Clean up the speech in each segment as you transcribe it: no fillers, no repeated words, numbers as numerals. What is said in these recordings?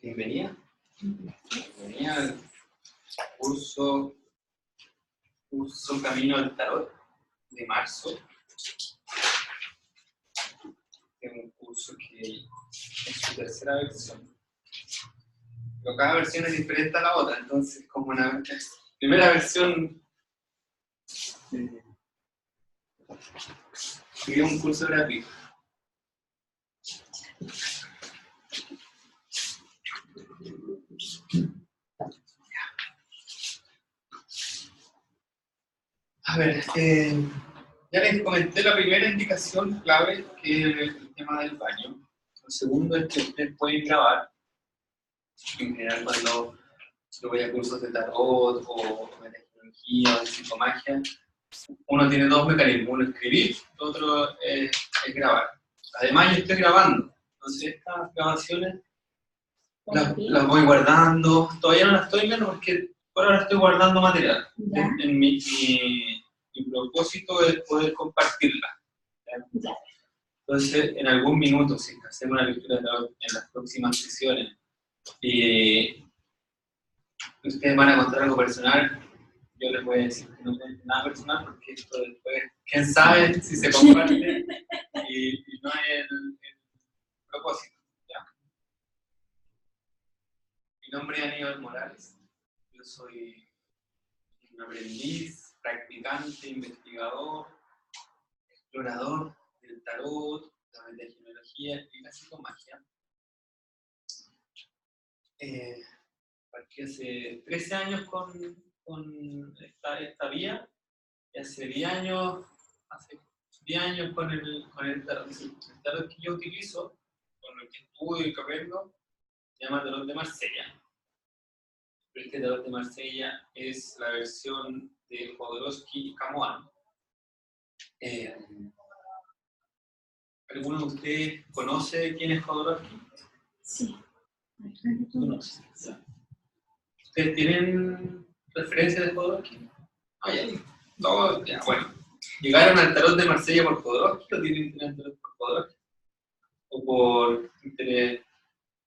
Bienvenida. Bienvenida al curso Camino del Tarot de marzo. Es un curso que es su tercera versión. Pero cada versión es diferente a la otra, entonces como una primera versión sería un curso gratuito. A ver, ya les comenté la primera indicación clave, que es el tema del baño. Lo segundo es que ustedes pueden grabar. En general, cuando yo voy a cursos de tarot o de tecnología o de psicomagia, uno tiene dos mecanismos, uno es escribir, el otro es grabar. Además, yo estoy grabando, entonces estas grabaciones las voy guardando. Todavía no las estoy viendo porque por ahora estoy guardando material. En mi propósito es poder compartirla. Entonces, en algún minuto, si hacemos una lectura de tarot en las próximas sesiones, ustedes van a encontrar algo personal, yo les voy a decir que no tengo nada personal porque esto después, quién sabe si se comparte y no es el propósito. ¿Ya? Mi nombre es Aníbal Morales, yo soy un aprendiz, practicante, investigador, explorador del tarot, de la tecnología y la psicomagia. Partí hace 13 años con esta vía, y hace 10 años con el tarot. El tarot que yo utilizo, con el que estudio y que aprendo, se llama Tarot de Marsella. Este Tarot de Marsella es la versión de Jodorowsky y Camoán. ¿Alguno de ustedes conoce quién es Jodorowsky? Sí. ¿Conoce? ¿Ustedes tienen referencia de Jodorowsky? Ah, ya. No, ya, bueno. ¿Llegaron al Tarot de Marsella por Jodorowsky o tienen interés en tarot por Jodorowsky? ¿O por interés,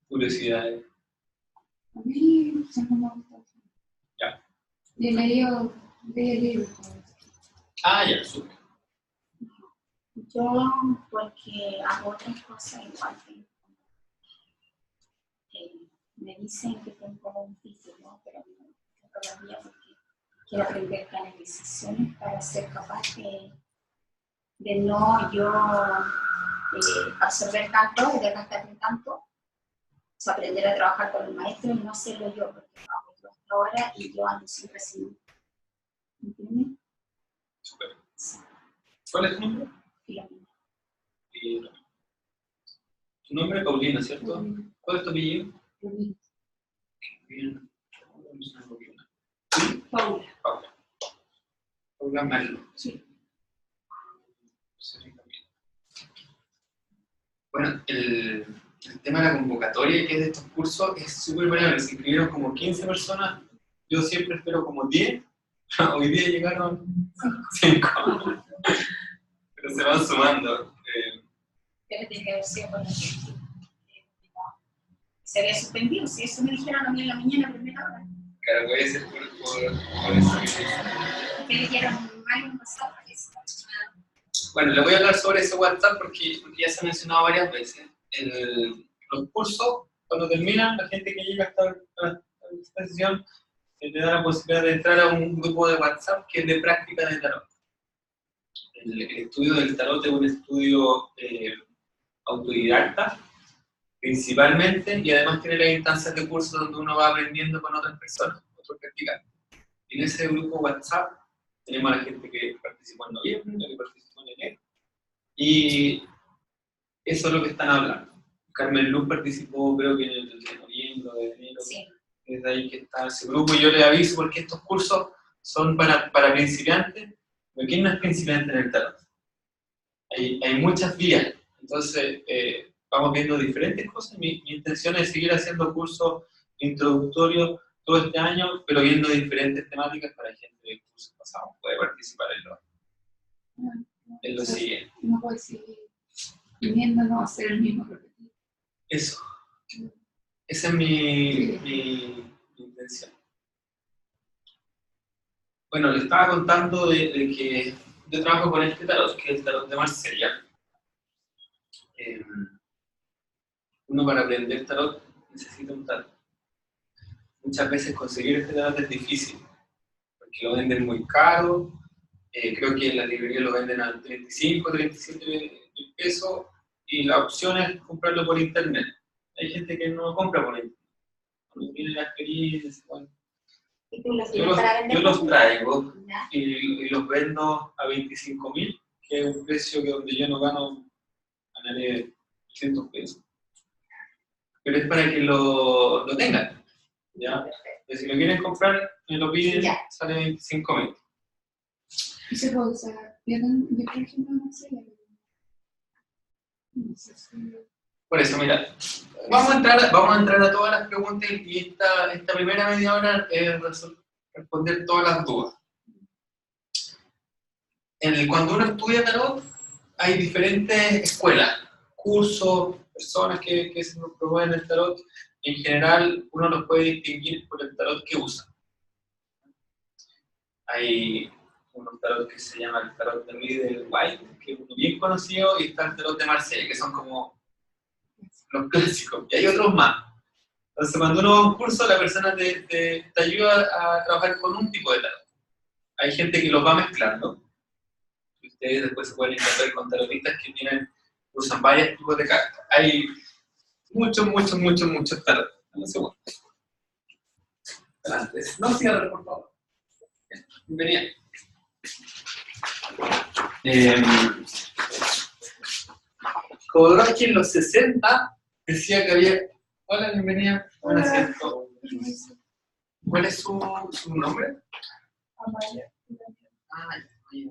curiosidades? A mí siempre me gusta. Ya. Y medio libro. Ah, ya, súper. Yo, porque hago otras cosas igual me dicen que tengo un título, pero no todavía porque quiero aprender canalizaciones para ser capaz de no yo absorber tanto y de gastarme tanto, o sea, aprender a trabajar con el maestro y no hacerlo yo, porque trabajo yo hasta ahora y yo ando siempre así. ¿Entiendes? Súper. ¿Cuál es tu nombre? Filomena. Tu nombre es Paulina, ¿cierto? ¿Cuál es tu apellido? Bien. Paula. Paula Merlo. Sí. Bueno, el tema de la convocatoria que es de estos cursos es súper variable. Se inscribieron como 15 personas, yo siempre espero como 10. Hoy día llegaron 5. Pero se van sumando. Pero tiene que haber sido con el que se había suspendido. Si eso me dijeron a mí en la mañana, a primera hora. Claro, puede ser por eso. Que dijeron mal un WhatsApp. Bueno, le voy a hablar sobre ese WhatsApp porque ya se ha mencionado varias veces. Los cursos, cuando terminan, la gente que llega hasta esta sesión le da la posibilidad de entrar a un grupo de WhatsApp que es de práctica de tarot. El estudio del tarot es un estudio autodidacta, principalmente, y además tiene las instancias de curso donde uno va aprendiendo con otras personas, otros practicantes. En ese grupo WhatsApp tenemos a la gente que participó en noviembre, que participó en enero, y eso es lo que están hablando. Carmen Luz participó, creo que en el de noviembre, de enero, sí. Desde ahí que está ese grupo, y yo les aviso porque estos cursos son para principiantes, pero ¿quién no es principiante en el tarot? Hay muchas vías, entonces vamos viendo diferentes cosas. Mi intención es seguir haciendo cursos introductorios todo este año, pero viendo diferentes temáticas para gente de cursos pasados puede participar en lo siguiente. No puedes seguir viniéndonos a hacer el mismo repetido. Eso. Esa es mi intención. Bueno, le estaba contando de que yo trabajo con este tarot, que es el tarot de Marsella. Uno para aprender tarot necesita un tarot. Muchas veces conseguir este tarot es difícil, porque lo venden muy caro. Creo que en la librería lo venden a 35, 37 mil pesos, y la opción es comprarlo por internet. Hay gente que no compra por internet. Cuando tiene la experiencia, bueno. ¿Y tú los tienes para vender? Yo los traigo ¿Ya? y los vendo a 25.000, que es un precio que donde yo no ganaré 200 pesos. Pero es para que lo tengan, ¿ya? Entonces, si lo quieren comprar, me lo piden, Ya. sale 25.000. ¿Y se puede usar? Yo, por ejemplo, no sé. No sé si... Por eso, mira, vamos a entrar a todas las preguntas y esta primera media hora es responder todas las dudas. Cuando uno estudia tarot, hay diferentes escuelas, cursos, personas que se promueven el tarot. En general, uno los puede distinguir por el tarot que usa. Hay unos tarot que se llama el tarot de Rider-Waite, que es uno bien conocido, y está el tarot de Marsella, que son como los clásicos, y hay otros más. Entonces, cuando uno va a un curso, la persona te ayuda a trabajar con un tipo de tarot. Hay gente que los va mezclando, y ustedes después se pueden encontrar con tarotistas que usan varios tipos de cartas. Hay muchos tarot. Un segundo. Adelante. No cierre, por favor. Bienvenida. Jodorowsky en los 60 decía que había... Hola, bienvenida. Buen asiento. ¿Cuál es su nombre? Amaya. Ah, ya.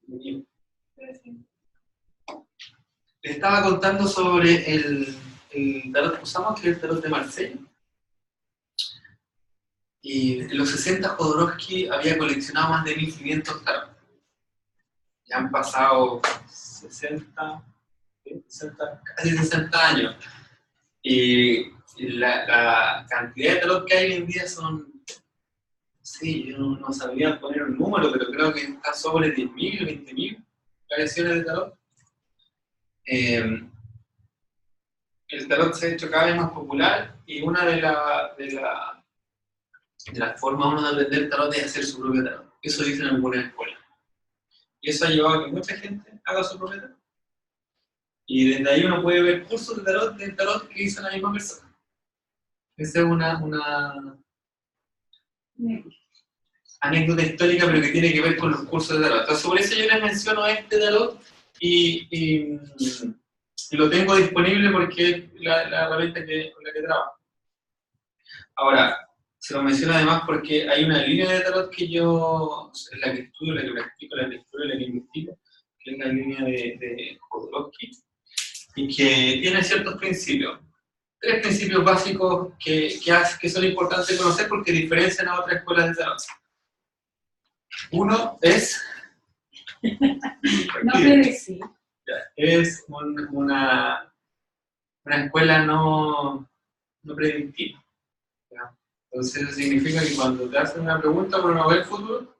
Bienvenido. Le estaba contando sobre el tarot que usamos, que es el tarot de Marsella. Y en los 60 Jodorowsky había coleccionado más de 1500 tarot. Ya han pasado 60, casi 60 años. Y la cantidad de tarot que hay hoy en día son... Sí, yo no sabría poner un número, pero creo que está sobre 10.000, 20.000 variaciones de tarot. El tarot se ha hecho cada vez más popular y una de las formas uno de aprender tarot es hacer su propio tarot. Eso dicen algunas escuelas. Y eso ha llevado a que mucha gente haga su propio tarot. Y desde ahí uno puede ver cursos de tarot que hizo la misma persona. Esa es una anécdota histórica, pero que tiene que ver con los cursos de tarot. Entonces, por eso yo les menciono este tarot y lo tengo disponible porque es la herramienta con la que trabajo. Ahora, se lo menciono además porque hay una línea de tarot que yo, es la que estudio, la que practico, la que estudio, la que investigo, que es la línea de Jodorowsky, y que tiene ciertos principios. 3 principios básicos que son importantes conocer porque diferencian a otras escuelas de tarot. Uno es... No me decís. Es una escuela no predictiva. ¿Ya? Entonces eso significa que cuando te hacen una pregunta por no ver el futuro,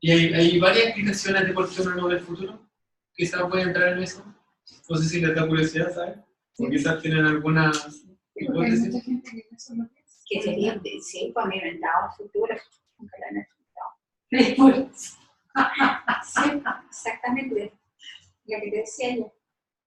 y hay varias explicaciones de por qué uno no ve el futuro, quizás puede entrar en eso. No sé si les da curiosidad, ¿sabes? O quizás tienen algunas Porque hay mucha hipótesis. gente que eso lo piensa. Que sería sí, pues me inventado el futuro, nunca lo han inventado. Sí, exactamente. Lo que te decía ella,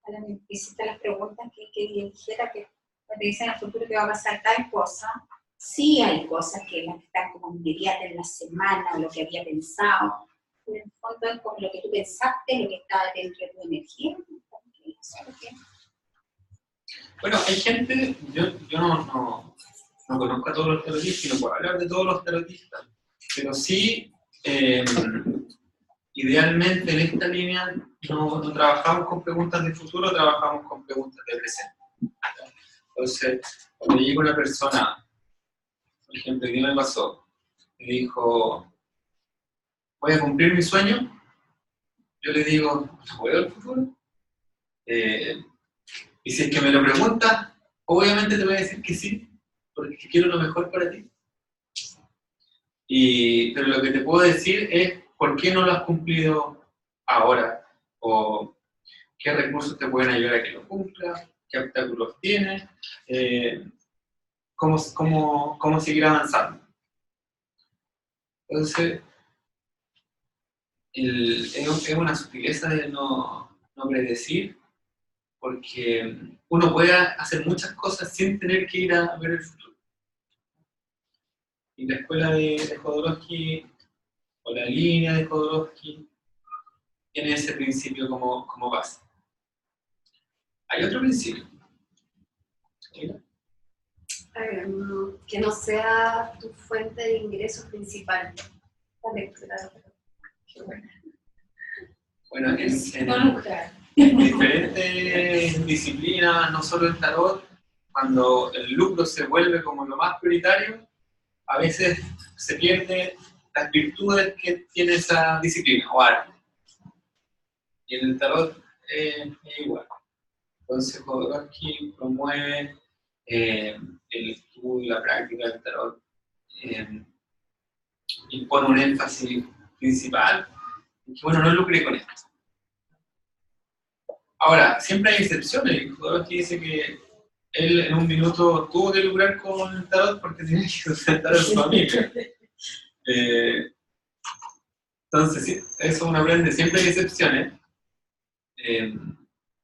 ahora me hiciste las preguntas que dijera que te dicen al futuro que va a pasar tal cosa. Sí hay cosas que las que están como inmediatas en la semana o lo que había pensado. En el fondo es como lo que tú pensaste, lo que está dentro de tu energía. Bueno, hay gente, yo no conozco a todos los tarotistas y no puedo hablar de todos los tarotistas, pero sí, idealmente en esta línea no trabajamos con preguntas de futuro, trabajamos con preguntas de presente. Entonces, cuando llega una persona, por ejemplo, ¿qué me pasó? me dijo, voy a cumplir mi sueño. Yo le digo, ¿puedo el futuro? Y si es que me lo preguntas, obviamente te voy a decir que sí, porque quiero lo mejor para ti. Pero lo que te puedo decir es por qué no lo has cumplido ahora, o qué recursos te pueden ayudar a que lo cumplas, qué obstáculos tienes, cómo seguir avanzando. Entonces, es una sutileza de no predecir, porque uno puede hacer muchas cosas sin tener que ir a ver el futuro. Y la escuela de Jodorowsky, o la línea de Jodorowsky, tiene ese principio como base. Hay otro principio. ¿Mira? Que no sea tu fuente de ingresos principal. La lectura. Qué buena. Bueno, en diferentes disciplinas, no solo el tarot, cuando el lucro se vuelve como lo más prioritario, a veces se pierden las virtudes que tiene esa disciplina o arte. Y en el tarot es igual. Entonces Jodorowsky promueve el estudio, la práctica del tarot, y pone un énfasis principal en que, bueno, no lucre con esto. Ahora, siempre hay excepciones. Jodorowsky dice que él en un minuto tuvo que lucrar con el tarot porque tenía que sustentar a su familia. Entonces, sí, eso uno aprende, siempre hay excepciones,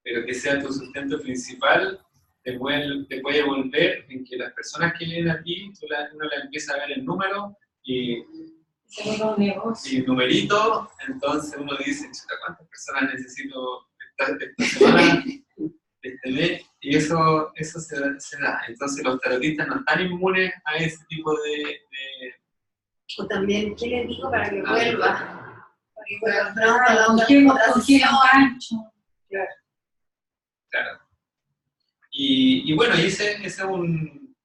pero que sea tu sustento principal te puede volver en que las personas que vienen a ti, uno la empieza a ver en números y numerito, entonces uno dice, ¿cuántas personas necesito esta semana, este mes? Y eso se da. Entonces los tarotistas no están inmunes a ese tipo de... O también, ¿qué le digo para que vuelva? Porque pronto Claro. Y bueno, y ese es un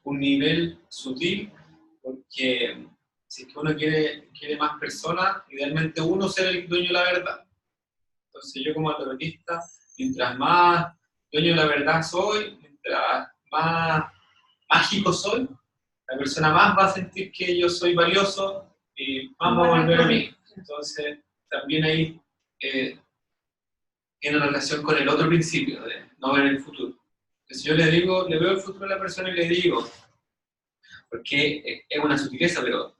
nivel sutil, porque si es que uno quiere más personas, idealmente uno ser el dueño de la verdad. Entonces yo como tarotista, mientras más dueño de la verdad soy, mientras más mágico soy, la persona más va a sentir que yo soy valioso y más va a volver a mí. Entonces también ahí tiene relación con el otro principio de no ver el futuro. Entonces yo le veo el futuro a la persona y le digo, porque es una sutileza, pero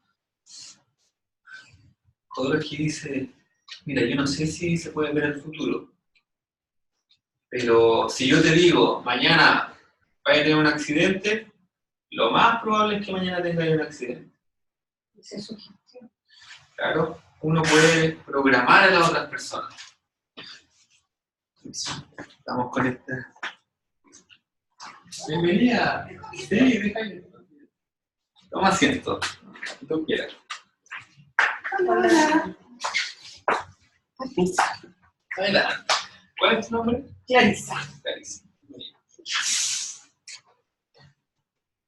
Jodorowsky dice, mira, yo no sé si se puede ver el futuro, pero si yo te digo, mañana vaya a tener un accidente, lo más probable es que mañana tenga un accidente. Esa es sugestión. Claro, uno puede programar a las otras personas. Estamos con esta. Bienvenida. Sí, déjale. Toma asiento. Si tú quieras. Hola. Adelante. ¿Cuál es tu nombre? Clarisa. Clarisa.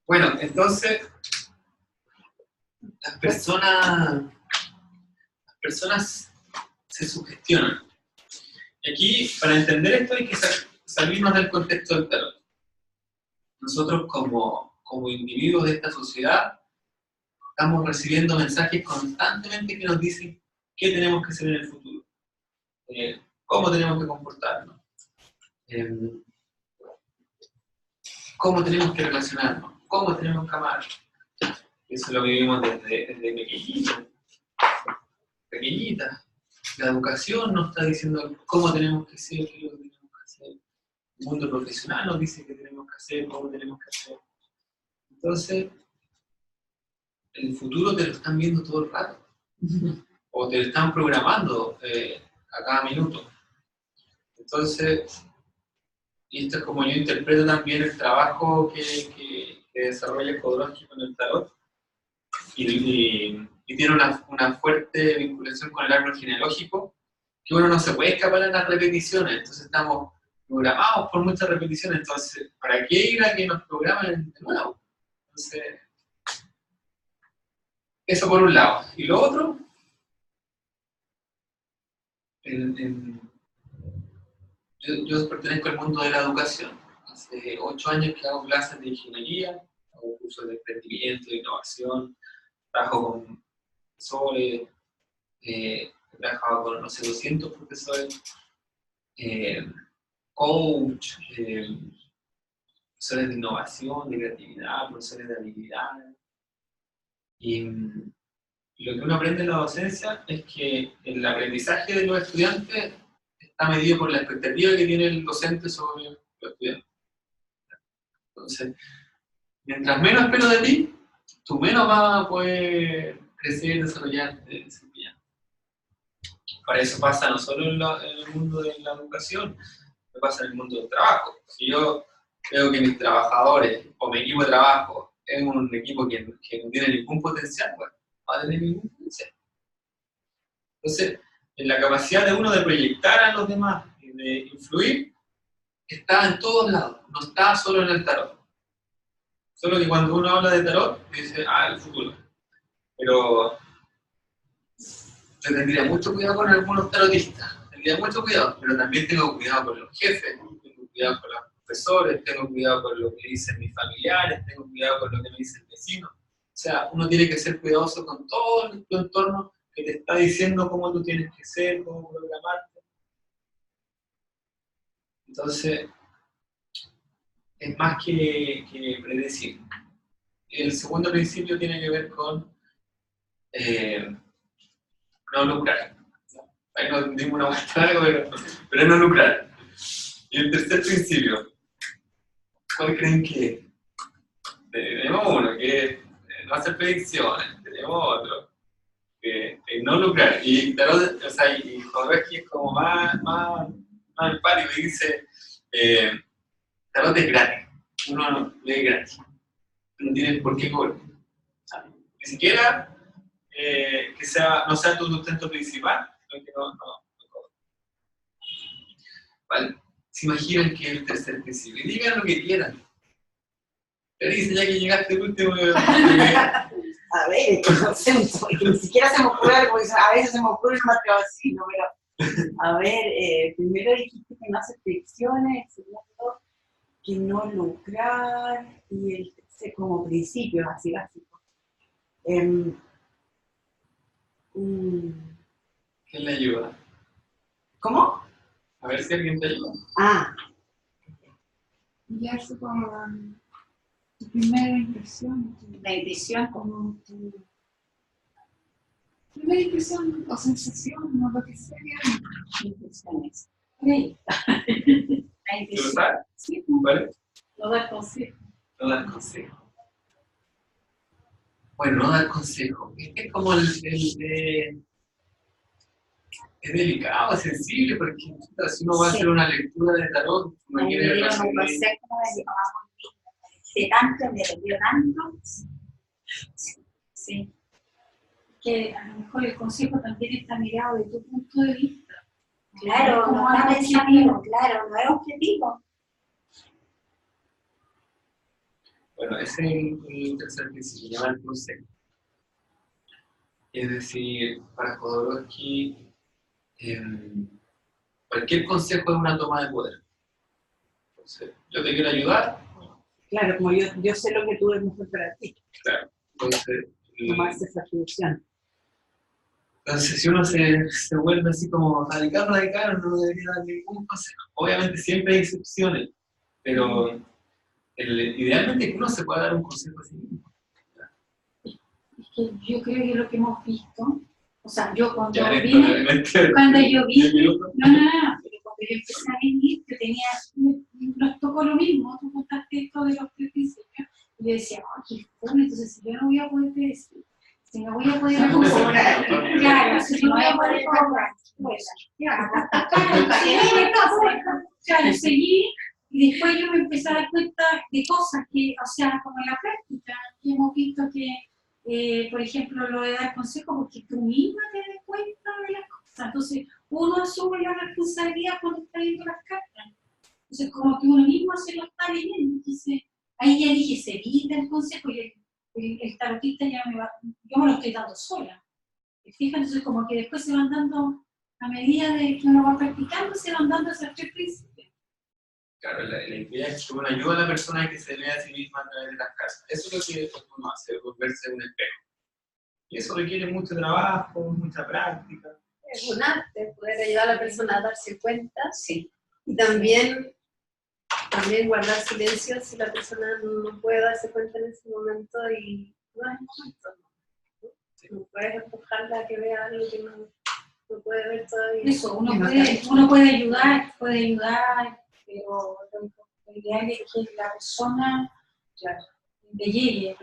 Bueno, entonces, las personas se sugestionan. Y aquí, para entender esto, hay que salirnos del contexto del tarot. Nosotros, como individuos de esta sociedad, estamos recibiendo mensajes constantemente que nos dicen qué tenemos que hacer en el futuro, cómo tenemos que comportarnos, cómo tenemos que relacionarnos, cómo tenemos que amar. Eso lo vivimos desde pequeñitas. La educación nos está diciendo cómo tenemos que ser, qué es lo que tenemos que hacer. El mundo profesional nos dice qué tenemos que hacer, cómo tenemos que hacer. Entonces, el futuro te lo están viendo todo el rato. O te lo están programando a cada minuto. Entonces, y esto es como yo interpreto también el trabajo que desarrolla Jodorowsky con el tarot, y tiene una fuerte vinculación con el árbol genealógico, que uno no se puede escapar de las repeticiones, entonces estamos programados por muchas repeticiones, entonces, ¿para qué ir a que nos programen de nuevo? Entonces, Eso por un lado. Y lo otro, yo pertenezco al mundo de la educación. Hace 8 años que hago clases de ingeniería, hago cursos de emprendimiento, de innovación, trabajo con profesores, he trabajado con, no sé, 200 profesores, coach, profesores de innovación, de creatividad, profesores de habilidades. Y lo que uno aprende en la docencia es que el aprendizaje de los estudiantes está medido por la expectativa que tiene el docente sobre los estudiantes. Entonces, mientras menos espero de ti, tú menos vas a poder crecer, desarrollarte, desempeñar. Para eso pasa no solo en el mundo de la educación, pasa en el mundo del trabajo. Si yo veo que mis trabajadores o mi equipo de trabajo es un equipo que no tiene ningún potencial, bueno, no va a tener ningún potencial. Entonces, en la capacidad de uno de proyectar a los demás y de influir, está en todos lados, no está solo en el tarot. Solo que cuando uno habla de tarot, dice, el futuro. Pero yo tendría mucho cuidado con algunos tarotistas, tendría mucho cuidado, pero también tengo cuidado con los jefes, tengo cuidado con los profesores, tengo cuidado con lo que dicen mis familiares, tengo cuidado con lo que me dice el vecino. O sea, uno tiene que ser cuidadoso con todo tu entorno que te está diciendo cómo tú tienes que ser, cómo programarte. Entonces, es más que predecir. El segundo principio tiene que ver con no lucrar. Ahí no dimos una vuelta larga, pero es no lucrar. Y el tercer principio, ¿cuál creen que es? Tenemos uno, que es no hacer predicciones, tenemos otro, que es no lucrar. Y Tarot, o sea, y Jodorowsky es como más empático y dice, Tarot es gratis, uno lee gratis, no tienes por qué cobrar. Ni siquiera que no sea tu sustento principal, sino que no cobres. Vale, se imaginan que es el tercer principio, y digan lo que quieran. Pero dice ya que llegaste al último. A ver, no sé, porque ni siquiera se me ocurre algo, porque a veces se me ocurre más que así, ¿no? Pero, a ver, primero dijiste que no hacer predicciones, segundo, que no lucrar, y el tercer, como principios así básicos. ¿Quién le ayuda? ¿Cómo? A ver si alguien te ayuda. Guiarse por tu primera impresión. La intuición, Como tu primera impresión o sensación, o lo que sea. intuiciones. Sí. La ¿Tú lo intuición. sabes? Sí, ¿Vale? no dar consejo. No dar consejo. Bueno, no dar consejo. Es como es delicado, es sensible, porque si uno va a hacer una lectura de tarot, uno Me quiere dieron un recibir. consejo de mi mamá de tanto, me dio tanto. Sí. Que a lo mejor el consejo también está mirado de tu punto de vista. Claro, Como no algo es objetivo, claro, no es objetivo. Bueno, ese es el tercer principio, llamar el consejo. Es decir, para Jodorowsky, cualquier consejo es una toma de poder. Entonces, yo te quiero ayudar. Claro, como yo sé lo que tú es mejor para ti, Claro. Entonces, tomarse esa solución. Entonces, si uno se vuelve así como radical, no debería dar ningún consejo. Obviamente siempre hay excepciones, pero idealmente que uno se pueda dar un consejo así mismo. Es que yo creo que lo que hemos visto, o sea, yo cuando Ya, vine, pero cuando yo empecé a venir, nos tocó lo mismo, tú contaste esto de los 3 principios, y yo decía, qué fome, entonces si yo no voy a poder decir, si no voy a poder cobrar, claro, si no voy a poder cobrar, pues, claro, seguí, y después yo me empecé a dar cuenta de cosas que, o sea, como en la práctica, que hemos visto que, por ejemplo, lo de dar consejo, porque tú misma te das cuenta de las cosas, entonces uno asume la responsabilidad cuando está viendo las cartas, entonces como que uno mismo se lo está leyendo, entonces ahí ya dije, se evita el consejo, y el tarotista ya yo me lo estoy dando sola. ¿Te fijas? Entonces como que después se van dando, a medida de que uno va practicando, se van dando esos 3 principios. Claro, la idea es que uno ayuda a la persona a que se vea a sí misma a través de las cartas. Eso es lo que uno hace, volverse un espejo. Y eso requiere mucho trabajo, mucha práctica. Es un arte poder ayudar a la persona a darse cuenta. Sí. Y también guardar silencio si la persona no puede darse cuenta en ese momento y no es el momento. No puedes empujarla a que vea algo que no puede ver todavía. Eso, uno puede ayudar, pero lo ideal es que la persona le llegue.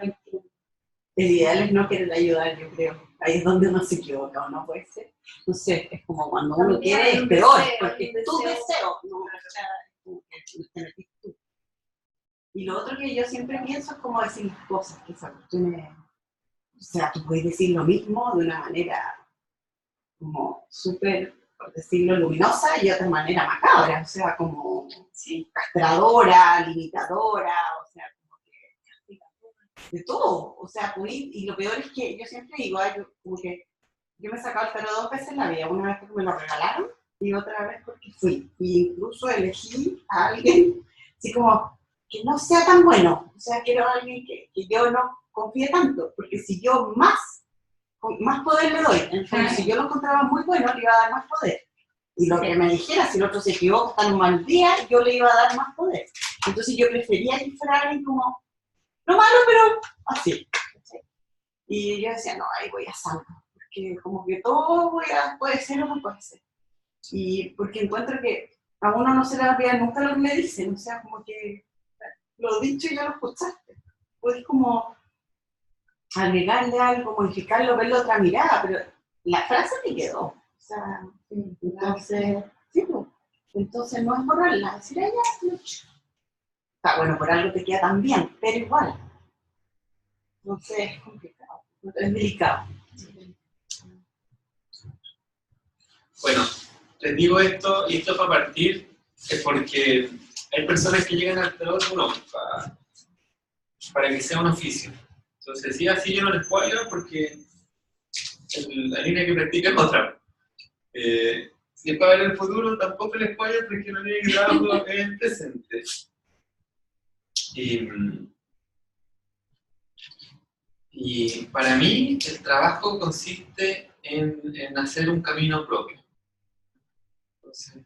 El ideal es no querer ayudar, yo creo. Ahí es donde uno se equivoca, ¿o no puede ser? No sé, es como cuando uno quiere, es peor, porque es tu deseo, no, o sea, te metiste tú. Y lo otro que yo siempre pienso es como decir las cosas, que esa cuestión es, o sea, tú puedes decir lo mismo de una manera como súper, por decirlo, luminosa y de otra manera macabra, o sea, como castradora, limitadora, o sea, como que de todo, o sea, y lo peor es que yo siempre digo, como que yo me he sacado el tarot 2 veces en la vida, una vez porque me lo regalaron y otra vez porque fui, y incluso elegí a alguien, así como, que no sea tan bueno, o sea, quiero a alguien que yo no confíe tanto, porque si yo más poder le doy, en el fondo, si yo lo encontraba muy bueno, le iba a dar más poder. Y lo que me dijera, si el otro se equivoca, está en un mal día, yo le iba a dar más poder. Entonces yo prefería que fuera alguien como, no malo, pero así. ¿Sí? Y yo decía, no, ahí voy a salvo, porque como que todo puede ser o no puede ser. Y porque encuentro que a uno no se le va a olvidar nunca lo que le dicen, o sea, como que lo dicho ya lo escuchaste. Puedes como agregarle algo, modificarlo, verlo otra mirada, pero la frase me quedó. O sea, entonces, sí, pues, entonces no es borrarla, decir, ya, está bueno, por algo te queda tan bien, pero igual. Entonces es complicado, es delicado. Bueno, les digo esto, y esto para partir, es porque hay personas que llegan al tarot para que sea un oficio. Entonces, si así yo no les puedo ayudar porque la línea que practica es otra. Si es para ver el futuro, tampoco les puedo ayudar porque la línea que trabajo es el presente. Y para mí, el trabajo consiste en hacer un camino propio. Entonces,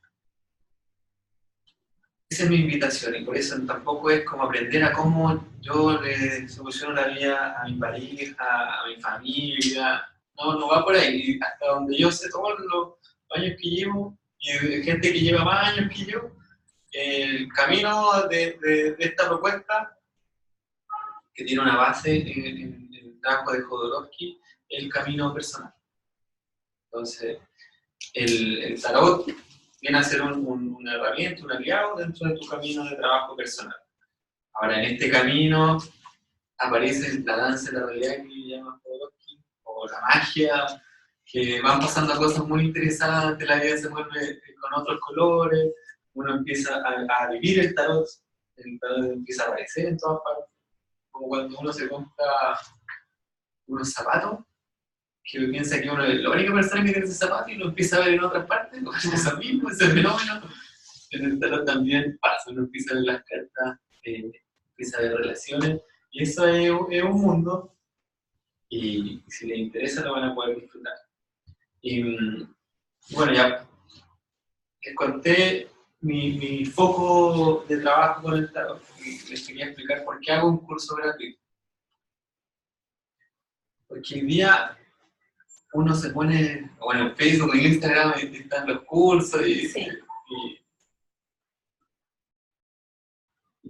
esa es mi invitación y por eso tampoco es como aprender a cómo yo le soluciono la vida a mi pareja, a mi familia. No va por ahí. Y hasta donde yo sé todos los años que llevo y de gente que lleva más años que yo, el camino de esta propuesta, que tiene una base en el trabajo de Jodorowsky, es el camino personal. Entonces, el tarot viene a ser una herramienta, un aliado dentro de tu camino de trabajo personal. Ahora, en este camino aparece la danza de la realidad que llama Jodorowsky, o la magia, que van pasando cosas muy interesantes, la vida se vuelve con otros colores, uno empieza a vivir el tarot empieza a aparecer en todas partes, como cuando uno se compra unos zapatos, que piensa que uno es la única persona que tiene ese zapato y lo empieza a ver en otras partes, o es eso mismo, ese fenómeno. En el tarot también pasa, uno empieza a ver las cartas, empieza a ver relaciones, y eso es un mundo, y si les interesa lo van a poder disfrutar. Y bueno, ya les conté mi foco de trabajo con el tarot, y les quería explicar por qué hago un curso gratuito. Porque hoy día uno se pone, bueno, en Facebook, en Instagram, están los cursos y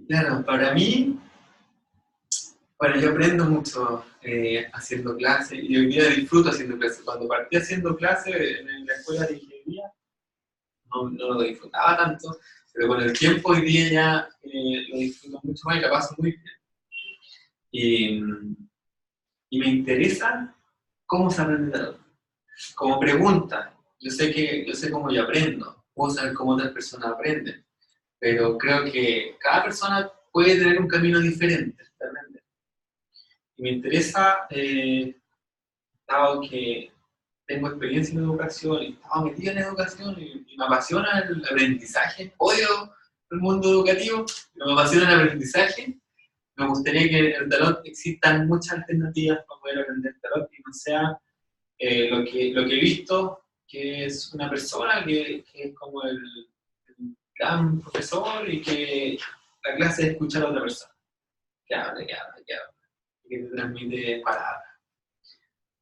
claro, para mí, bueno, yo aprendo mucho haciendo clases y hoy día disfruto haciendo clases. Cuando partí haciendo clases en la escuela de ingeniería, no lo disfrutaba tanto, pero con el tiempo hoy día ya lo disfruto mucho más y la paso muy bien. Y me interesa cómo se aprende tarot. Como pregunta, yo sé cómo yo aprendo, puedo saber cómo otras personas aprenden, pero creo que cada persona puede tener un camino diferente de aprender. Y me interesa, dado que tengo experiencia en educación, y estaba metido en educación, y me apasiona el aprendizaje, odio el mundo educativo, pero me apasiona el aprendizaje. Me gustaría que en el tarot existan muchas alternativas para poder aprender tarot y no sea lo que he visto, que es una persona que es como el gran profesor y que la clase es escuchar a otra persona, que habla, que habla, que habla, y que te transmite palabras.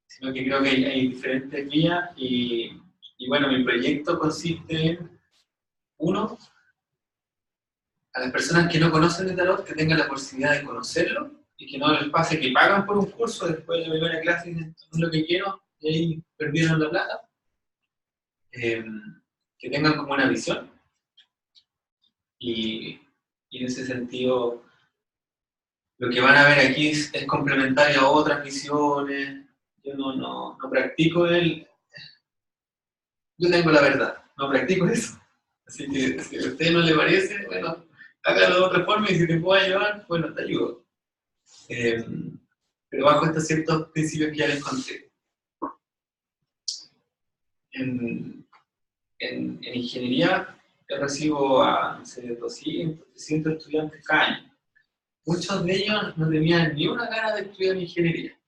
Sino que creo que hay diferentes vías y bueno, mi proyecto consiste en, uno, a las personas que no conocen el tarot, que tengan la posibilidad de conocerlo y que no les pase que pagan por un curso después de la primera clase y dicen, esto no es lo que quiero, y ahí perdieron la plata. Que tengan como una visión y en ese sentido lo que van a ver aquí es complementario a otras visiones. Yo no practico yo tengo la verdad, no practico eso. Así que si a usted no le parece, bueno, hágalo de otra forma y si te puedo ayudar, bueno, te ayudo. Pero bajo estos ciertos principios que ya les conté. En ingeniería yo recibo a, no sé, 200, 300 estudiantes cada año. Muchos de ellos no tenían ni una gana de estudiar ingeniería.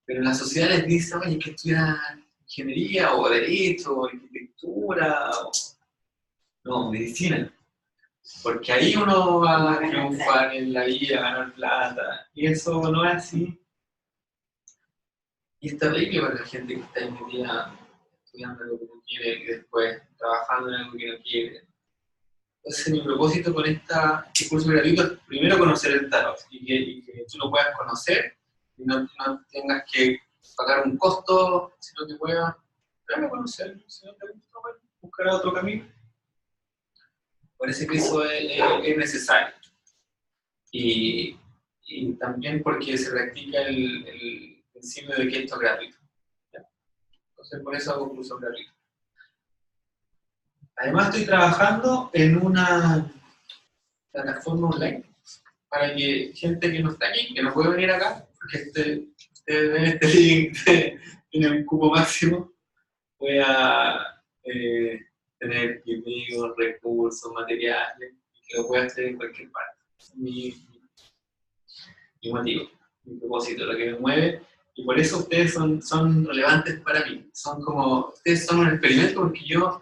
Pero la sociedad les dice, oye, hay que estudiar ingeniería, o derecho, o arquitectura, o no, medicina. Porque ahí uno va a triunfar en la vida, a ganar plata. Y eso no es así. Y es terrible para la gente que está metida estudiando algo que no quiere y después trabajando en algo que no quiere. Entonces mi propósito con este curso gratuito es primero conocer el tarot y que tú lo puedas conocer y no tengas que pagar un costo, sino que puedas conocerlo. Si no te gusta, bueno, buscar otro camino. Parece que eso es necesario. Y también porque se practica el principio de que esto es gratuito. ¿Ya? Entonces por eso hago cursos gratuitos. Además estoy trabajando en una plataforma online para que gente que no está aquí, que no puede venir acá, porque ustedes ven este link, tiene un cupo máximo, pueda tener videos, recursos, materiales, y que lo pueda hacer en cualquier parte. Ese es mi motivo, mi propósito, lo que me mueve, y por eso ustedes son relevantes para mí. Ustedes son un experimento porque yo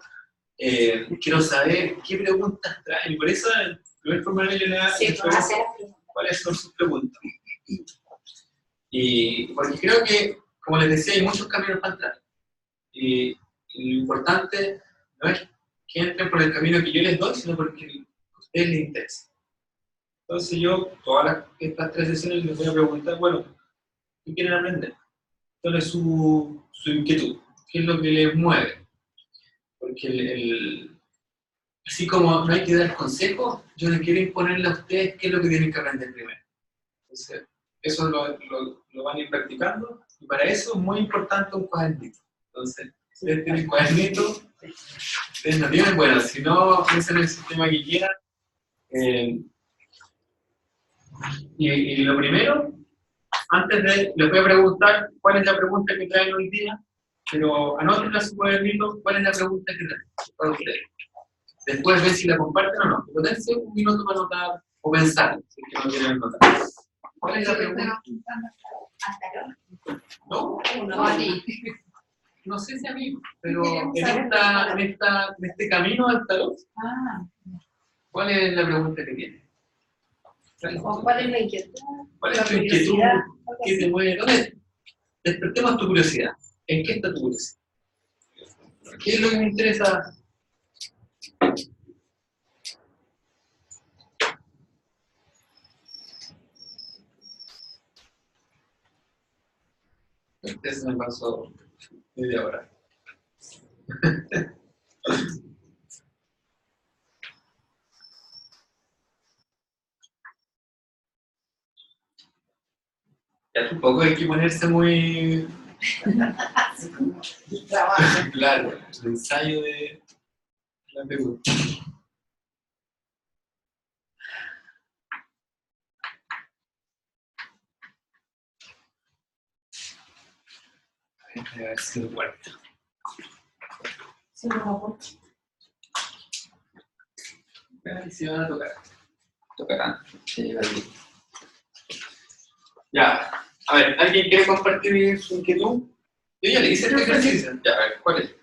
quiero saber qué preguntas traen, y por eso el primer formulario le da cuáles son sus preguntas. Y porque creo que, como les decía, hay muchos caminos para entrar. Y lo importante no es que entren por el camino que yo les doy, sino porque a ustedes les interesa. Entonces yo, todas estas 3 sesiones les voy a preguntar, bueno, ¿qué quieren aprender? ¿Cuál es su inquietud? ¿Qué es lo que les mueve? Porque así como no hay que dar consejos, yo les quiero imponerle a ustedes qué es lo que tienen que aprender primero. Entonces, eso lo van a ir practicando, y para eso es muy importante un cuadernito. Entonces, si ustedes tienen cuadernito, ustedes no tienen, bueno, si no, piensen en el sistema que quieran. Y lo primero, les voy a preguntar cuál es la pregunta que traen hoy día, pero anoten a su cuadernito cuál es la pregunta que traen para ustedes. Después ven si la comparten o no. Pero dense un minuto para anotar o pensar, si es que no quieren anotar. ¿Cuál es la pregunta? ¿No? No sé si a mí, pero en este camino al tarot, ¿cuál es la pregunta que tienes? ¿Cuál es la inquietud? ¿Cuál es tu inquietud? ¿Qué te mueve? ¿Dónde? Despertemos tu curiosidad. ¿En qué está tu curiosidad? ¿Qué es lo que me interesa? Este me pasó media hora. Ya tampoco hay que ponerse muy... Claro, el ensayo de la pregunta. Debe haber sido fuerte. Sí, no, porque A ver si van a tocar. Tocarán. Ya. A ver, ¿alguien quiere compartir su inquietud? Yo ya le hice este ejercicio. Ya, a ver, ¿cuál es?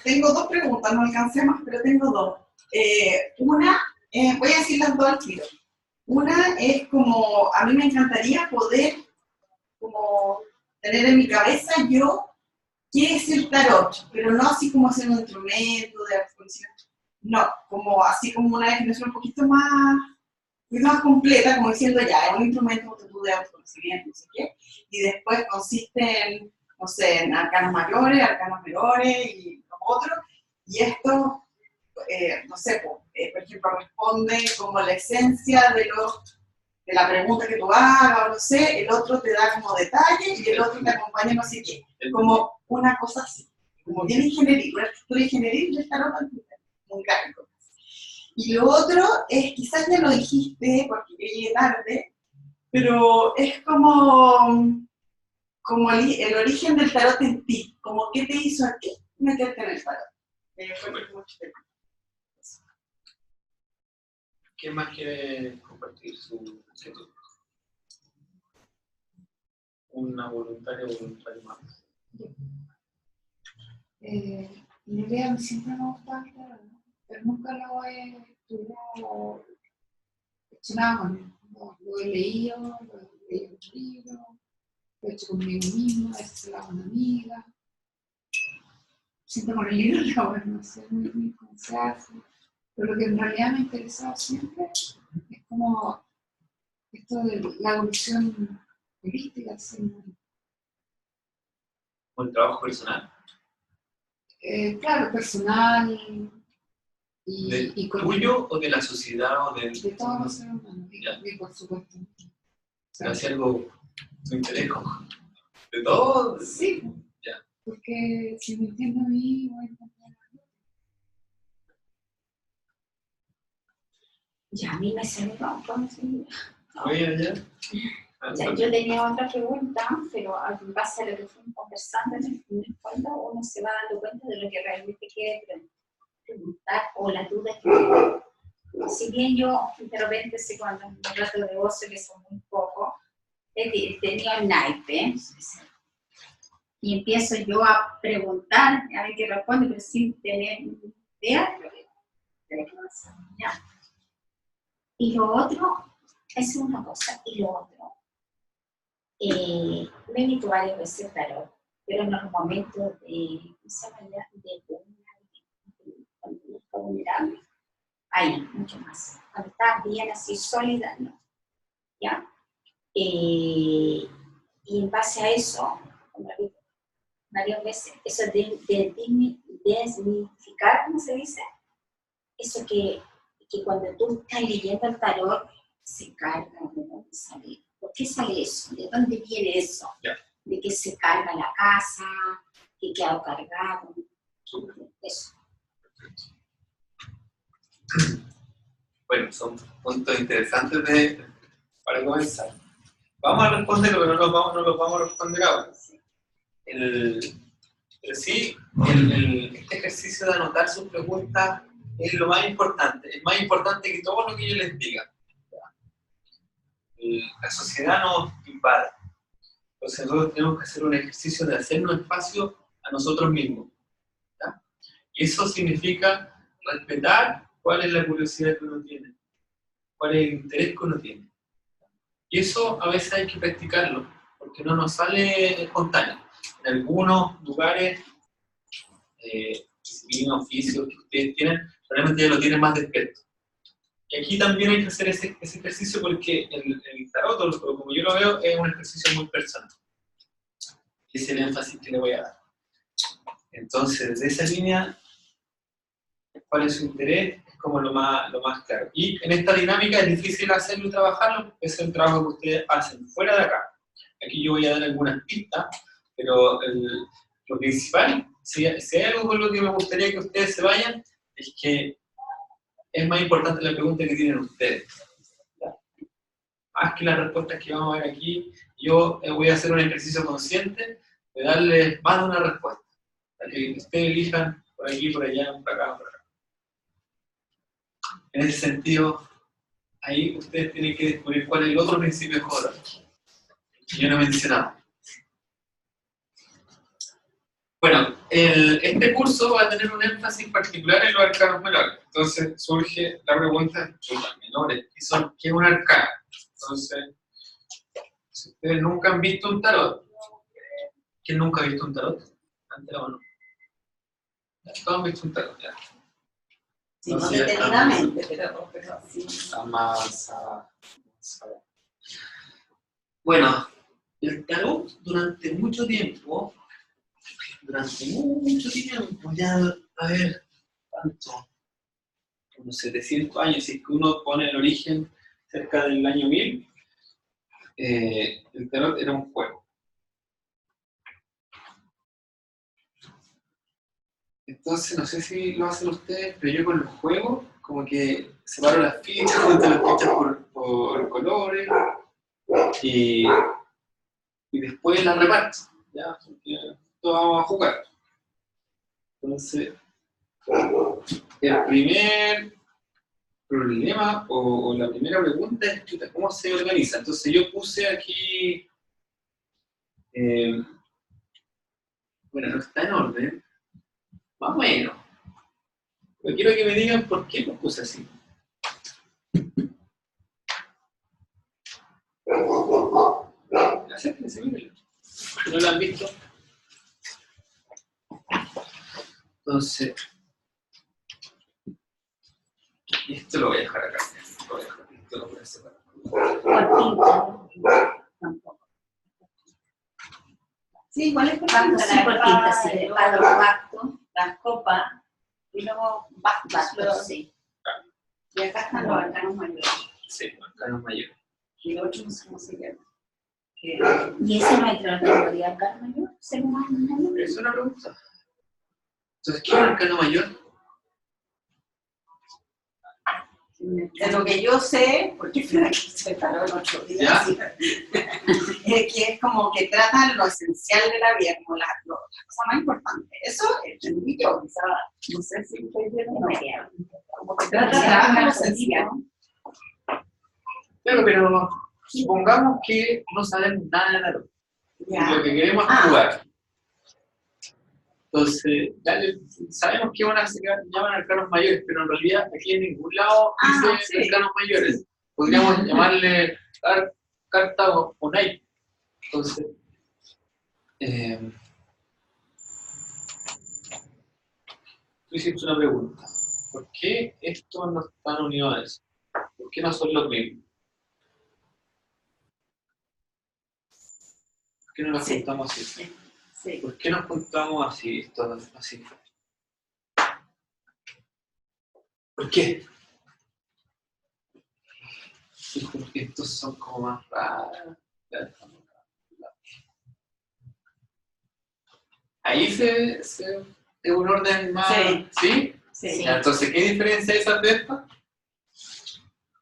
Tengo dos preguntas, no alcancé más, pero tengo dos. Una, voy a decir las dos al tiro. Una es como, a mí me encantaría poder como tener en mi cabeza yo qué es el tarot, pero no así como hacer un instrumento de autoconocimiento. No, como así como una definición un poquito más completa, como diciendo ya, es un instrumento de autoconocimiento, no sé qué, y después consiste en, no sé, en arcanos mayores, arcanos menores y los otros, y esto, no sé, por ejemplo, responde como la esencia de la pregunta que tú hagas, o no sé, el otro te da como detalle y el otro te acompaña no sé qué, como una cosa así, como bien ingenieril, una estructura ingenieril del tarot, muy gráfico. Y lo otro es, quizás ya lo dijiste porque yo llegué tarde, pero es como el origen del tarot en ti, como qué te hizo a ti meterte en el tarot. Fue mucho tiempo. ¿Quién más quiere compartir su inquietud? Una voluntaria o voluntario más. La idea siempre me gusta, pero nunca lo he estudiado, hecho nada con él. Lo he leído en un libro, lo he hecho conmigo mismo, a veces se lo hago a una amiga. Siempre con el libro la no sé muy bien cómo se hace. Pero lo que en realidad me ha interesado siempre es como esto de la evolución holística del ser humano. ¿Un trabajo personal? Claro, personal y ¿Tuyo o de la sociedad o de todos los seres humanos, y por supuesto. ¿Se hace algo tu interés? ¿De todo? Sí, ya. Porque si me entiendo a mí, voy a encontrar algo. Ya, a mí me salió entonces. ¿Ya? Ya, yo tenía otra pregunta, pero en base a lo que fuimos conversando, en el fondo uno se va dando cuenta de lo que realmente quiere preguntar o la duda que tiene. Si bien yo de repente sé cuando un rato de ocio, que son muy pocos, he tenido el naipe, y empiezo yo a preguntar, a ver qué responde, pero sin tener idea de lo que va a hacer. ¿Ya? Y lo otro, es una cosa, y lo otro. Me he visto varias veces tarot, pero en los momentos de, ¿cómo se llama ya? Cuando uno está vulnerable, ahí, mucho más. Cuando estás bien así sólida, no. ¿Ya? Y en base a eso, como lo digo varias veces, eso de desmitificar, ¿cómo se dice? Eso que cuando tú estás leyendo el tarot, se carga, ¿de dónde sale? ¿Por qué sale eso? ¿De dónde viene eso? Ya. De que se carga la casa, que queda cargado. Eso. Bueno, son puntos interesantes para comenzar. Vamos a responderlo, pero no los vamos a responder ahora. Pero sí, este ejercicio de anotar sus preguntas es lo más importante. Es más importante que todo lo que yo les diga. La sociedad nos invade. Entonces nosotros tenemos que hacer un ejercicio de hacernos espacio a nosotros mismos. ¿Ya? Y eso significa respetar cuál es la curiosidad que uno tiene, cuál es el interés que uno tiene. Y eso a veces hay que practicarlo, porque no nos sale espontáneo. En algunos lugares, disciplinas, oficios que ustedes tienen, realmente ya lo tienen más despierto. Y aquí también hay que hacer ese ejercicio porque el tarot, o como yo lo veo, es un ejercicio muy personal. Ese es el énfasis que le voy a dar. Entonces, desde esa línea, cuál es su interés, es como lo más claro. Y en esta dinámica es difícil hacerlo y trabajarlo, porque es un trabajo que ustedes hacen fuera de acá. Aquí yo voy a dar algunas pistas, pero lo principal, si hay algo con lo que me gustaría que ustedes se vayan, es que es más importante la pregunta que tienen ustedes. ¿Ya? más que las respuestas que vamos a ver aquí, yo voy a hacer un ejercicio consciente de darles más de una respuesta, para que ustedes elijan por aquí, por allá, por acá, por acá. En ese sentido, ahí ustedes tienen que descubrir cuál es el otro principio de Jodorowsky que yo no he mencionado. Bueno, este curso va a tener un énfasis particular en los arcanos menores. Entonces surge la pregunta, menores, ¿qué es un arcano? Entonces, si ustedes nunca han visto un tarot, ¿quién nunca ha visto un tarot? Levante la mano. Todos han visto un tarot, ya. Sí, no detenidamente, pero sí. Más. Bueno, el tarot durante mucho tiempo, ya, a ver, ¿cuánto? Unos 700 años, si es que uno pone el origen cerca del año 1000, el tarot era un juego. Entonces, no sé si lo hacen ustedes, pero yo con los juegos, como que separo las fichas, junto las fichas por colores, y después las reparto, ¿ya? Porque todos vamos a jugar. Entonces, el primer problema o la primera pregunta es ¿cómo se organiza? Entonces yo puse aquí, bueno, no está en orden, más o menos, pero quiero que me digan por qué lo puse así. Acérquense, mírenlo. ¿No lo han visto? Entonces, y esto lo voy a dejar acá. Esto lo voy a separar. Tampoco. Sí, igual es Cuando sí, por tinta, sí, para los bastos, las copas, y luego bastos, sí. y acá están los arcanos mayores. Sí, arcanos mayores. Y el otro no sé cómo se llama. ¿Y ese no entra en la categoría arcano mayor? ¿Según más? Es una pregunta. Entonces, ¿qué es un arcano mayor? De lo que yo sé, porque fue aquí se paró el otro día, ¿sí? Es que es como que tratan lo esencial de la vida, como la cosa más importante. Eso entendí yo, quizá, no sé si ustedes vieron, como que trata de lo esencial. Pero supongamos que no sabemos nada de tarot. Lo que queremos es jugar. Entonces, sabemos que se llaman arcanos mayores, pero en realidad aquí en ningún lado dice arcanos mayores. Podríamos llamarle carta o naipe. Entonces, tú hiciste una pregunta. ¿Por qué estos no están unidos a eso? ¿Por qué no son los mismos? ¿Por qué no nos juntamos así? Sí. ¿Por qué nos juntamos así, todos así? ¿Por qué? Sí, porque estos son como más raros. Ahí es un orden más... ¿Sí? Sí. Ya, entonces, ¿qué diferencia hay esas de estas?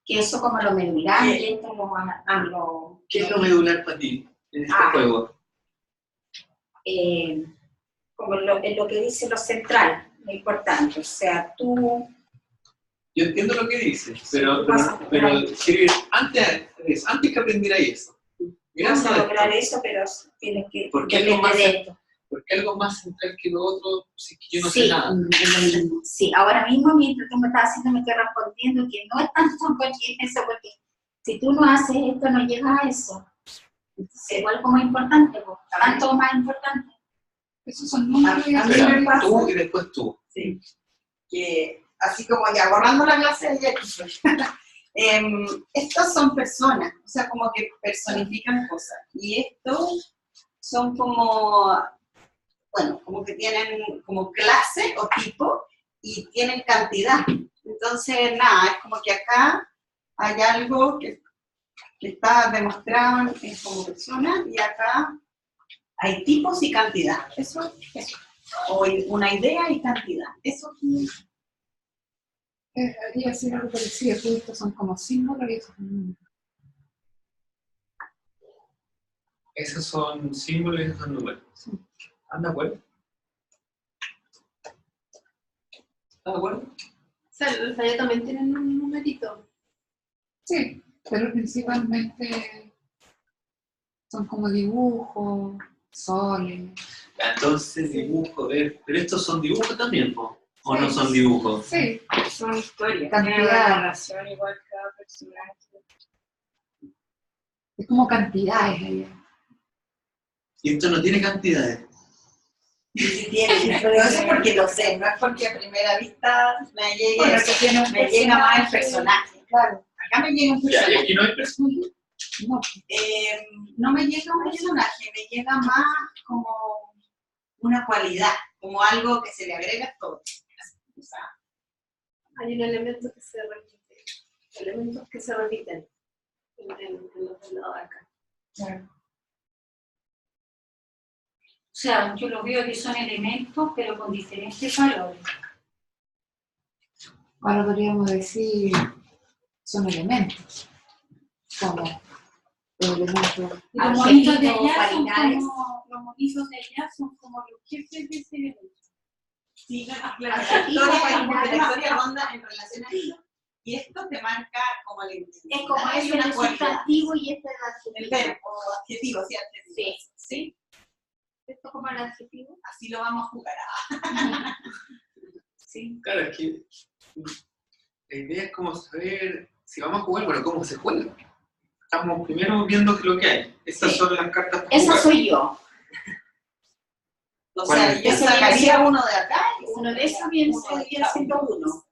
Que eso como lo medular, y esto lo... ¿Qué es lo medular para ti en este juego? Como lo que dice lo central, lo importante. O sea, tú... Yo entiendo lo que dices, pero quiero ir antes que aprendiera eso. Vamos a lograr eso, pero tienes que... ¿Por qué algo más central que lo otro si es que yo no sé nada? Sí, ahora mismo mientras tú me estás haciendo, me estoy respondiendo que no es tanto eso, porque si tú no haces esto, no llegas a eso. Entonces, igual como es importante, tanto más importante. Esos son números y Espera, tú y después tú. Sí. Que así como ya borrando la clase de estos son personas, o sea, como que personifican cosas. Y estos son como, bueno, como que tienen como clase o tipo y tienen cantidad. Entonces, nada, es como que acá hay algo que está demostrado como persona y acá hay tipos y cantidad. Eso. O una idea y cantidad. Eso haría así algo parecido, estos son como símbolos y esos son números. Esos son símbolos y esos son números. ¿Están de acuerdo? ¿Están de acuerdo? O sea, los talleres también tienen un numerito. Sí, pero principalmente son como dibujos, soles. Entonces dibujo, pero estos son dibujos también, ¿no? ¿O no son dibujos? Sí, Son historias. Cantidad. Tiene una narración igual cada personaje. es como cantidades allá. Y esto no tiene cantidades. Sí tiene, pero eso es porque lo sé, no es porque a primera vista me llegue, Bueno, que tiene un me llega más el personaje. personaje. Claro, Acá me llega un Ya, y personaje. aquí no hay personaje. no, No me llega un personaje, me llega más como una cualidad, como algo que se le agrega a todo. O sea, Hay un elemento que se repite, elementos que se repiten en los del lado de acá. claro. O sea, yo lo veo que son elementos, pero con diferentes valores. Ahora podríamos decir, son elementos. Como los elementos. Y los monitos de Adjetivos, allá son cualidades. como, los monitos de allá son como los jefes de ese elemento. sí, claro, Adjetivos, la historia, cualidades. la historia ronda en relación a eso, y esto te marca como la identidad. Es como es ese una es cualidad. sustantivo y este es El adjetivo. verbo, adjetivo, sí, adjetivo. Sí. ¿Sí? Esto como el adjetivo. Así lo vamos a jugar. Sí. Claro, es que la idea es como saber, si vamos a jugar, bueno, cómo se juega. Estamos primero viendo lo que hay. Estas Sí. son las cartas para Esa jugar. soy yo. O ¿Cuál sea, es? yo Ese sacaría viene uno de acá y Uno de esos viene uno de viene siendo uno.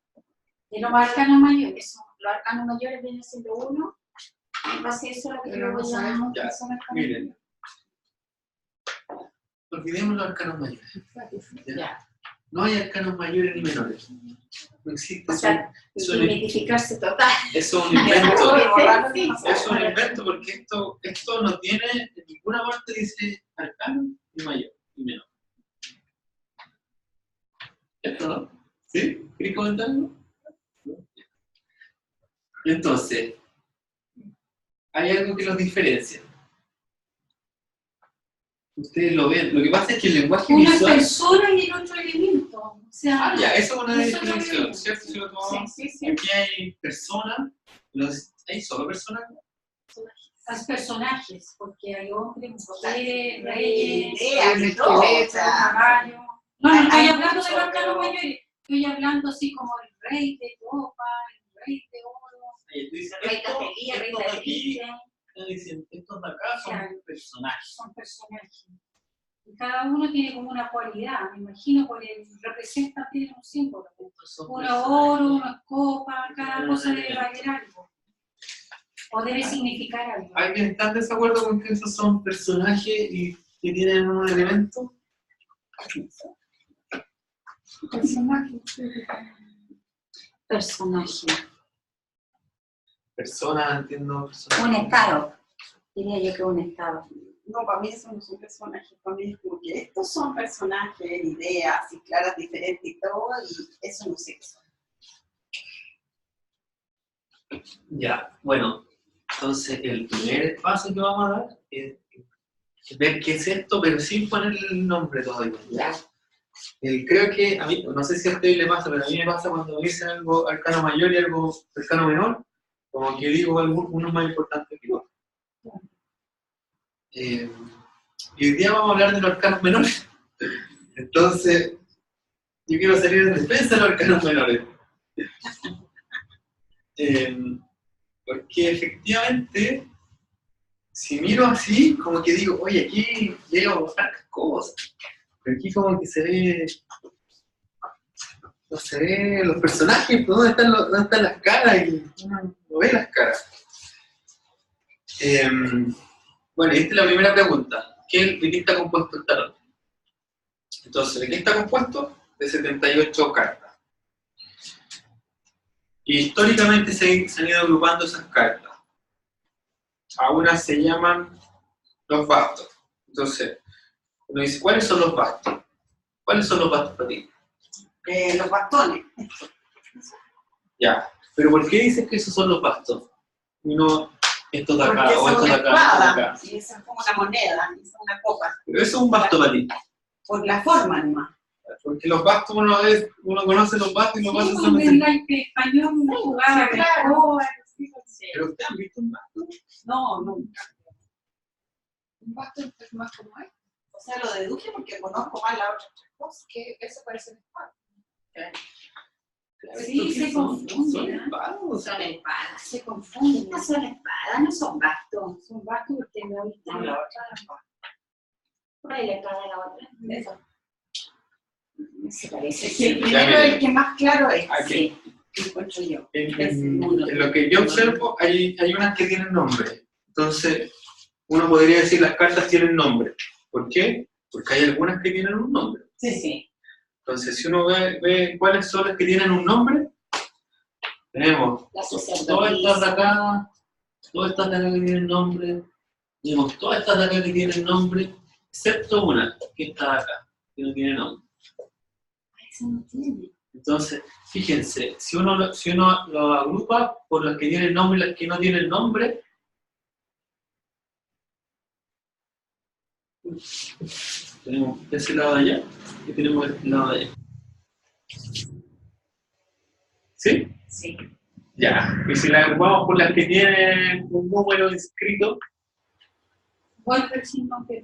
De los arcanos mayores. Los arcanos mayores vienen siendo uno. En base a eso lo que Pero yo no voy a... sabemos Ya, qué son las miren. Olvidemos los arcanos mayores. características. Ya. No hay arcanos mayores ni menores. No existe. O sea, Eso identificarse total. es un invento. Sí. Es un invento porque esto no tiene, en ninguna parte dice arcano ni mayor ni menor. ¿Esto no? ¿Sí? ¿Querés comentarlo? Entonces, hay algo que los diferencia. Ustedes lo ven. Lo que pasa es que el lenguaje Una visual. persona y el otro elemento. O sea, Ah, ya, eso es una Eso es lo definición, que- ¿cierto? Si lo tomamos. Sí, sí, sí. Aquí hay personas. ¿Hay solo personas? los personajes, porque hay hombres, mujeres, hay reyes, ideas y todo, o sea, caballos. No, no estoy hay hablando mucho, de los arcanos pero- mayores, estoy hablando así como el rey de copa, el rey de oro. Ahí tú dices, Rey de Adelía, Rey estos de de aquí, Alicia. dicen, estos de acá son Claro. personajes. Son personajes. Y cada uno tiene como una cualidad, me imagino, porque representa, tiene un símbolo. Estos son Uno personajes. oro, uno copa, cada cosa debe valer algo. O debe significar algo. ¿Alguien está en desacuerdo con que esos son personajes y que tienen un elemento? Personajes. Personaje. Personas, entiendo. Personajes. Un estado. Diría yo que un estado. No, para mí esos no son personajes, para mí es como que estos son personajes, ideas y claras diferentes y todo, y eso no sé qué son. Ya, bueno, entonces el primer paso que vamos a dar es ver qué es esto, pero sin ponerle el nombre todavía. ¿Ya? Creo que a mí, no sé si a ustedes le pasa, pero a mí me pasa cuando me dicen algo arcano mayor y algo arcano menor, como que digo uno más importante que el otro. Y hoy día vamos a hablar de los arcanos menores. Entonces, yo quiero salir en defensa de los arcanos menores. Porque efectivamente, si miro así, como que digo, oye, aquí veo hartas cosas. Pero aquí como que se ve, no se ve los personajes, ¿dónde están las caras? Y uno no ve las caras. Bueno, y esta es la primera pregunta. ¿De qué está compuesto el tarot? Entonces, ¿de qué está compuesto? De 78 cartas. Y históricamente se han ido agrupando esas cartas. A unas se llaman los bastos. Entonces, uno dice, ¿cuáles son los bastos? ¿Cuáles son los bastos para ti? Los bastones. Ya. ¿Pero por qué dices que esos son los bastos? Y no Esto de acá, Porque o esa es esto de una acá, esto de espada, acá. y esa es como una moneda, esa es una copa. Pero eso es un basto para ti. Por la forma nomás. Porque los bastos uno conoce los bastos y los bastos son en así. el español uno jugaba de claro. escoba, Pero ustedes han visto un basto. No, nunca. Un bastón es más como este, O sea, lo deduje porque conozco más las otras tres cosas. que eso parece un espada. Sí, se confunden, Son ¿eh? espados. Son espadas. se confunden. Estas son espadas, no son bastos. Son bastos porque me ahorita No, la otra. Por ahí la espada de la otra. Eso. Se parece. Sí, el Ya, primero mire. es el que más claro es. Aquí. Sí, encuentro yo. En lo que yo observo, hay unas que tienen nombre. Entonces, uno podría decir las cartas tienen nombre. ¿Por qué? Porque hay algunas que tienen un nombre. Sí, sí. Entonces, si uno ve cuáles son las que tienen un nombre, tenemos La todas sacerdotisa. estas de acá, todas estas de acá que tienen nombre, tenemos todas estas de acá que tienen nombre, excepto una, que está de acá, que no tiene nombre. Eso no tiene. Entonces, fíjense, si uno lo agrupa por las que tienen nombre y las que no tienen nombre, tenemos de ese lado de allá y tenemos de este lado de allá. ¿Sí? Sí. Ya. Y si las agrupamos por las que tienen un número inscrito, vuelve el sin nombre.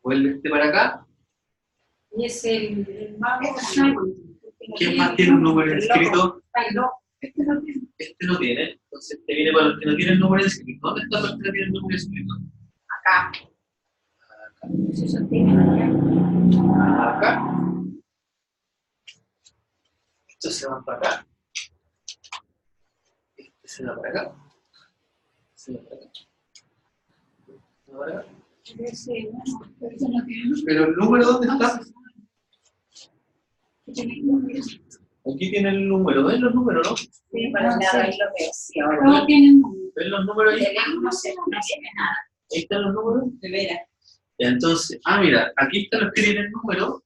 vuelve este para acá. Y es el mago Simon. ¿Quién más tiene un número inscrito? Ay, no, este no tiene. Este no tiene. Entonces, este viene para los que no tienen número inscrito. ¿Dónde está los que no tienen número inscrito? Acá. Eso se tiene allá. Acá. Estos se van para acá. Este se va para acá. Se va para acá. Se va para acá. Ese, no, este no tiene nombre. Pero el número, ¿dónde está? Tiene nombre. Aquí tiene el número. ¿Ven los números, no? Sí, para sí. ahí lo veo. Sí, ahora. Todos tienen nombre. ¿Ven los números ahí? No sé, no tiene nada. Ahí están los números. De veras. Ya, entonces, mira, aquí están los que tienen número.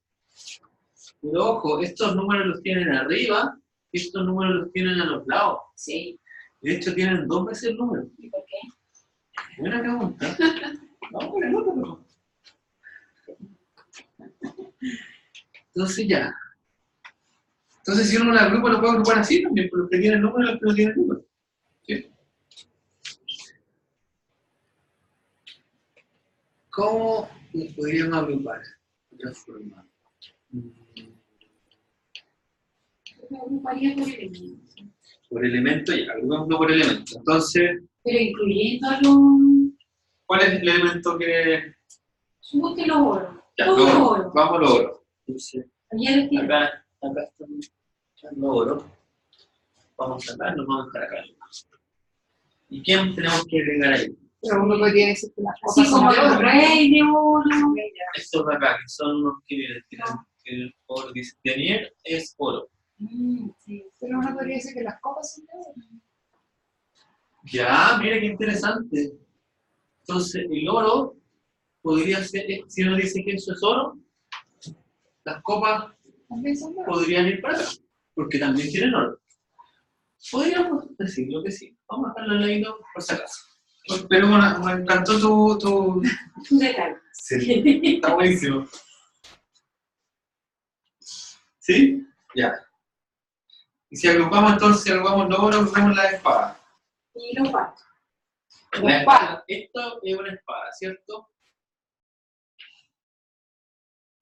Pero ojo, estos números los tienen arriba y estos números los tienen a los lados. Sí. De hecho, tienen 2 veces el número. ¿Y por qué? Buena pregunta. No, pero no, pero. Entonces ya. Entonces si uno la agrupa, lo puede agrupar así también, por los que tienen número y los que no tienen número. ¿Sí? ¿Cómo nos podríamos agrupar? De otra forma. Yo agruparía por elemento. Por elemento, ya, agrupámoslo por elemento. Entonces, Pero incluyendo a los. ¿cuál es el elemento que...? Suponte los oros. Ya, Todos los los oros. oros. Vamos a los oros. Entonces, Ayer tiene. acá están los oros. Vamos a sacar, nos vamos a dejar acá. ¿Y quién tenemos que agregar ahí? Pero uno podría decir que las Así copas son como de los oro. reyes de oro. Estos de acá, que son unos que el oro dice, Daniel es oro. Sí. Pero uno podría decir que las copas son de oro. Ya, mira qué interesante. Entonces, el oro podría ser, si uno dice que eso es oro, las copas También son de oro. podrían ir para acá, porque también tienen oro. Podríamos decirlo que sí. Vamos a dejarlo leído por si acaso. Pero me encantó tu... Un detalle. Sí, está buenísimo. ¿Sí? Ya. Y si agrupamos entonces, agrupamos los oros, agrupamos la espada. Y los bastos. La espada. Esto es una espada, ¿cierto?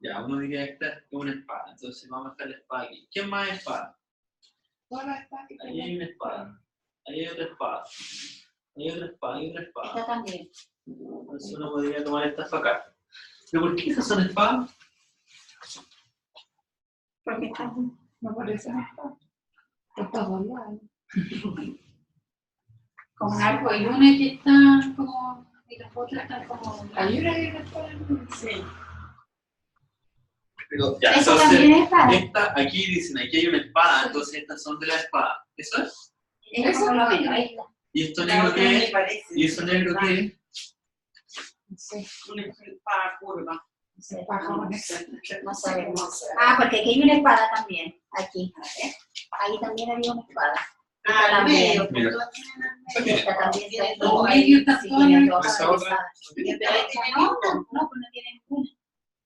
Ya, uno diría que esta es una espada. Entonces vamos a dejar la espada aquí. ¿Quién más es espada? Todas las espadas que Ahí hay una espada. Ahí hay otra espada. Ahí hay otra espada, hay otra espada. Esta también. Entonces uno podría tomar estas para acá. ¿Pero por qué esas son espadas? Porque están. no parecen espadas. Por todos lados. Con un arco y una que está como. Y las otras están como. Hay una y una espada. Sí. Pero, ya, Esa entonces, también es espada. esta, aquí dicen, aquí hay una espada, entonces estas son de la espada. ¿Eso es? Esa por lo menos. Ahí está. ¿Y esto La negro otra qué me es? parece. ¿Y eso negro qué es? No sé. Una espada curva. No sé, Baja con no sabemos. Ah, porque aquí hay una espada también. Aquí. A ver. Ahí también había una espada. Esta también. Mira. Esta también tiene Todo todo ahí, ahí. está Sí, todo tiene ahí. todo Esa otra. organizado. Pero ahí tiene No, ningún. no, pues no tiene ninguna.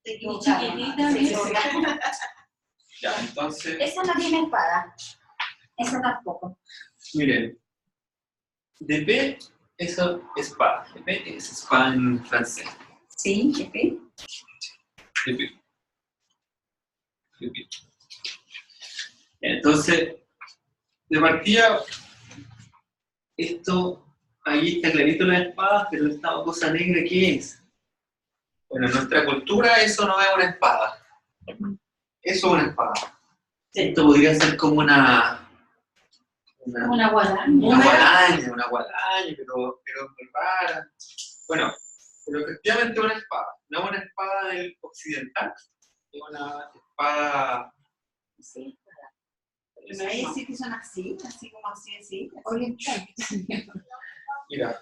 Te Y equivocaron. chiquitita, Sí, ¿ves? sí. Ya, entonces, Esa no tiene espada. Esa tampoco. miren, d'épée, eso es espada. D'épée es espada en francés. Sí, ¿qué? D'épée. D'épée. Entonces, de partida, esto, ahí está clarito la espada, pero esta cosa negra, ¿qué es? Bueno, en nuestra cultura eso no es una espada. Eso es una espada. Esto podría ser como una Una guadaña. guadaña, pero muy rara. Bueno, pero efectivamente una espada. No es una espada del occidental, es una espada. Sí. Pero ahí sí que son así como así. Oriental. Mira,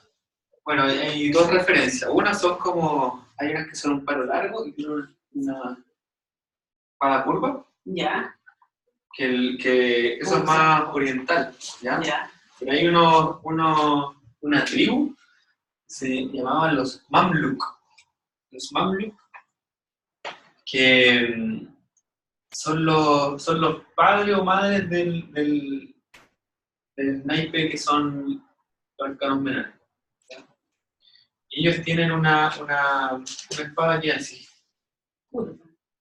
bueno, hay dos referencias. Una son como, hay unas que son un palo largo y tienen una espada curva, Ya, que eso es más oriental, ¿ya? ya. Pero hay una tribu, se llamaban los Mamluk. Los Mamluk, que son los padres o madres del naipe que son los arcanos menores. ¿Ya? Y ellos tienen una espada que es así.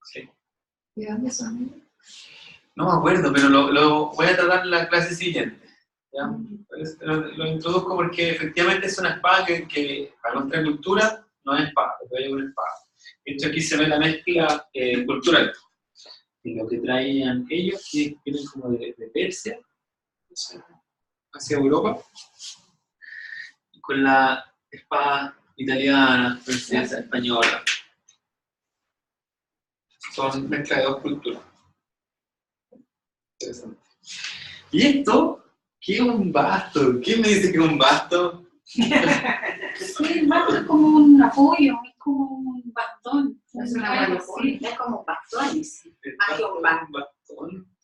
Sí. ¿De dónde son ellos? No me acuerdo, pero lo voy a tratar en la clase siguiente. ¿Ya? Pues, lo introduzco porque efectivamente es una espada que para nuestra cultura no es espada, pero es una espada. De hecho, aquí se ve la mezcla cultural. Y lo que traían ellos, que vienen como de Persia, hacia Europa, y con la espada italiana, francesa, española. Son mezcla de dos culturas. Interesante. ¿Y esto? ¿Qué es un basto? ¿Quién me dice que es un basto? Sí, el basto es como un apoyo, es como un bastón. Es una algo buena así. Es como bastones. El Hay un bastón.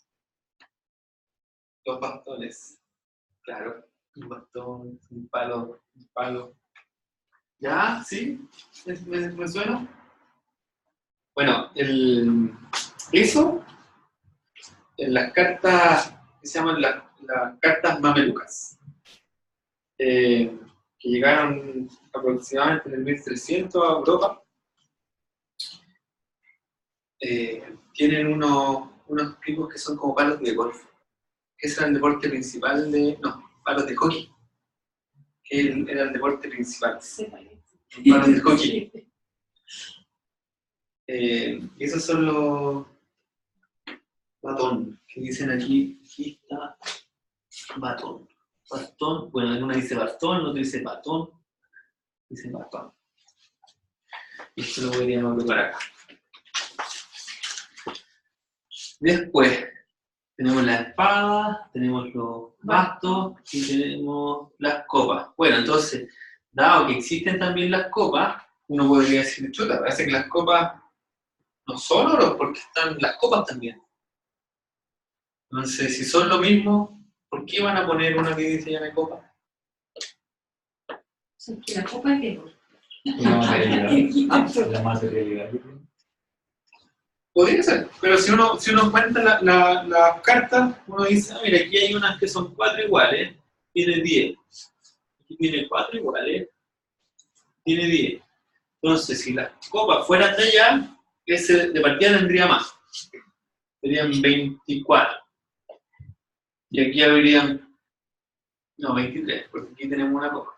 Dos bastones. Claro, un bastón, un palo. ¿Ya? ¿Sí? ¿Me suena? Bueno, eso en las cartas que se llaman las cartas mamelucas, que llegaron aproximadamente en el 1300 a Europa, tienen unos tipos que son como palos de golf. Ese era el deporte principal palos de hockey, que era el deporte principal. Palos de hockey. Esos son los batón, que dicen aquí está batón. Bastón, bueno, en una dice bastón, en otra dice batón, dice batón. Y esto lo podríamos preparar acá. Después tenemos la espada, tenemos los bastos y tenemos las copas. Bueno, entonces, dado que existen también las copas, uno podría decir, chuta, parece que las copas no son oro porque están las copas también. Entonces, si son lo mismo, ¿por qué van a poner una que se llame copa? O sea, que la copa es de oro. La materialidad. Podría ser, pero si uno cuenta las cartas, uno dice, mira, aquí hay unas que son 4 iguales, tiene 10. Aquí tiene 4 iguales, tiene 10. Entonces, si las copas fueran de allá, ese de partida tendría más. Serían 24. Y aquí habrían, 23, porque aquí tenemos una copa.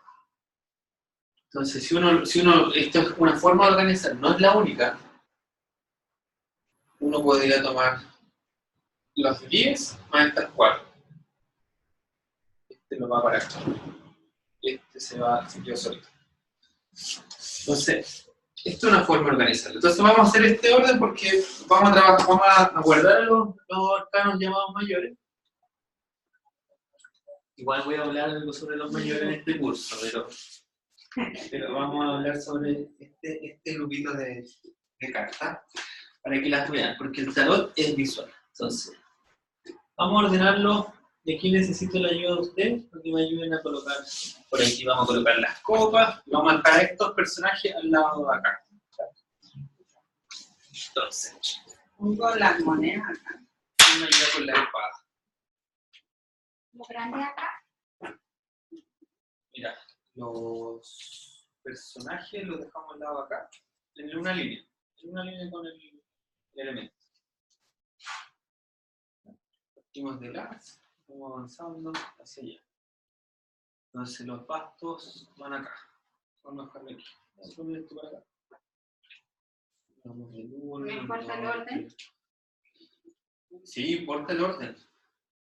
Entonces, si uno, esto es una forma de organizar, no es la única, uno podría tomar los 10 más estas 4. Este lo va para acá. Y este se va yo solito. Entonces, esto es una forma de organizarlo. Entonces vamos a hacer este orden porque vamos a guardar los arcanos llamados mayores. Igual voy a hablar algo sobre los mayores en este curso, pero vamos a hablar sobre este grupito de cartas para que las vean, porque el tarot es visual. Entonces, vamos a ordenarlo Y aquí necesito la ayuda de ustedes para que me ayuden a colocar. Por aquí vamos a colocar las copas y vamos a dejar a estos personajes al lado de acá. Entonces, Pongo las monedas acá. me ayuda con la espada. Lo grande acá. Mira, los personajes los dejamos al lado de acá, en una línea con el elemento. Partimos de la, vamos avanzando hacia allá. Entonces los bastos van acá. Vamos a dejarlo aquí. Vamos a poner esto para acá. Vamos del 1. ¿No importa el orden? Sí, importa el orden.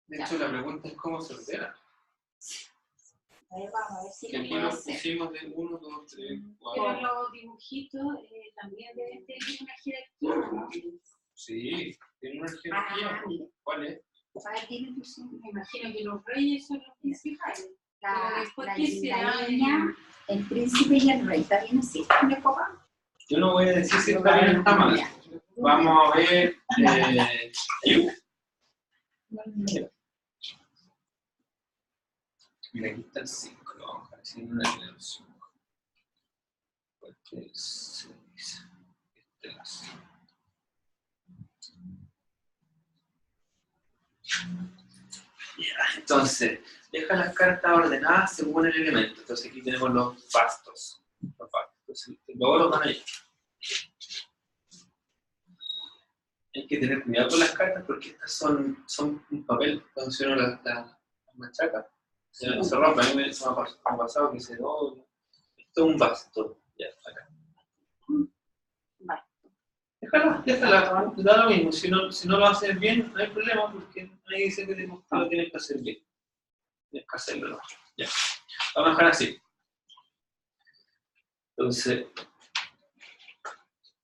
De hecho, la pregunta es cómo se ordena. A ver, vamos a ver si Que lo aquí puedo los hacer. pusimos del 1, 2, 3, Pero 4. los dibujitos también deben tener una jerarquía, ¿no? Sí, tiene una jerarquía. Ah, mira. ¿Cuál es? A ver, dime tú sí. Me imagino que los reyes son los principales. Pero La, después, la, ¿qué será? la niña, el príncipe y el rey. ¿Está bien así? ¿De copa? Yo no voy a decir si está bien o está mal. Vamos a ver. Mira, aquí está el 5. Lo vamos a dejar así en una línea del 5. Este es el 6. Este es el 5. Entonces, deja las cartas ordenadas según el elemento. Entonces aquí tenemos los bastos. Entonces, luego los van a ir. Hay que tener cuidado con las cartas porque estas son un papel. Entonces uno las machaca, se rompe. A mí me ha pasado que se dobla. Esto es un basto. Ya, acá. Déjala, da lo mismo. Si no lo haces bien, no hay problema porque nadie dice que lo tienes que hacer bien. Tienes que hacerlo, ¿no? Ya. Vamos a dejar así. Entonces,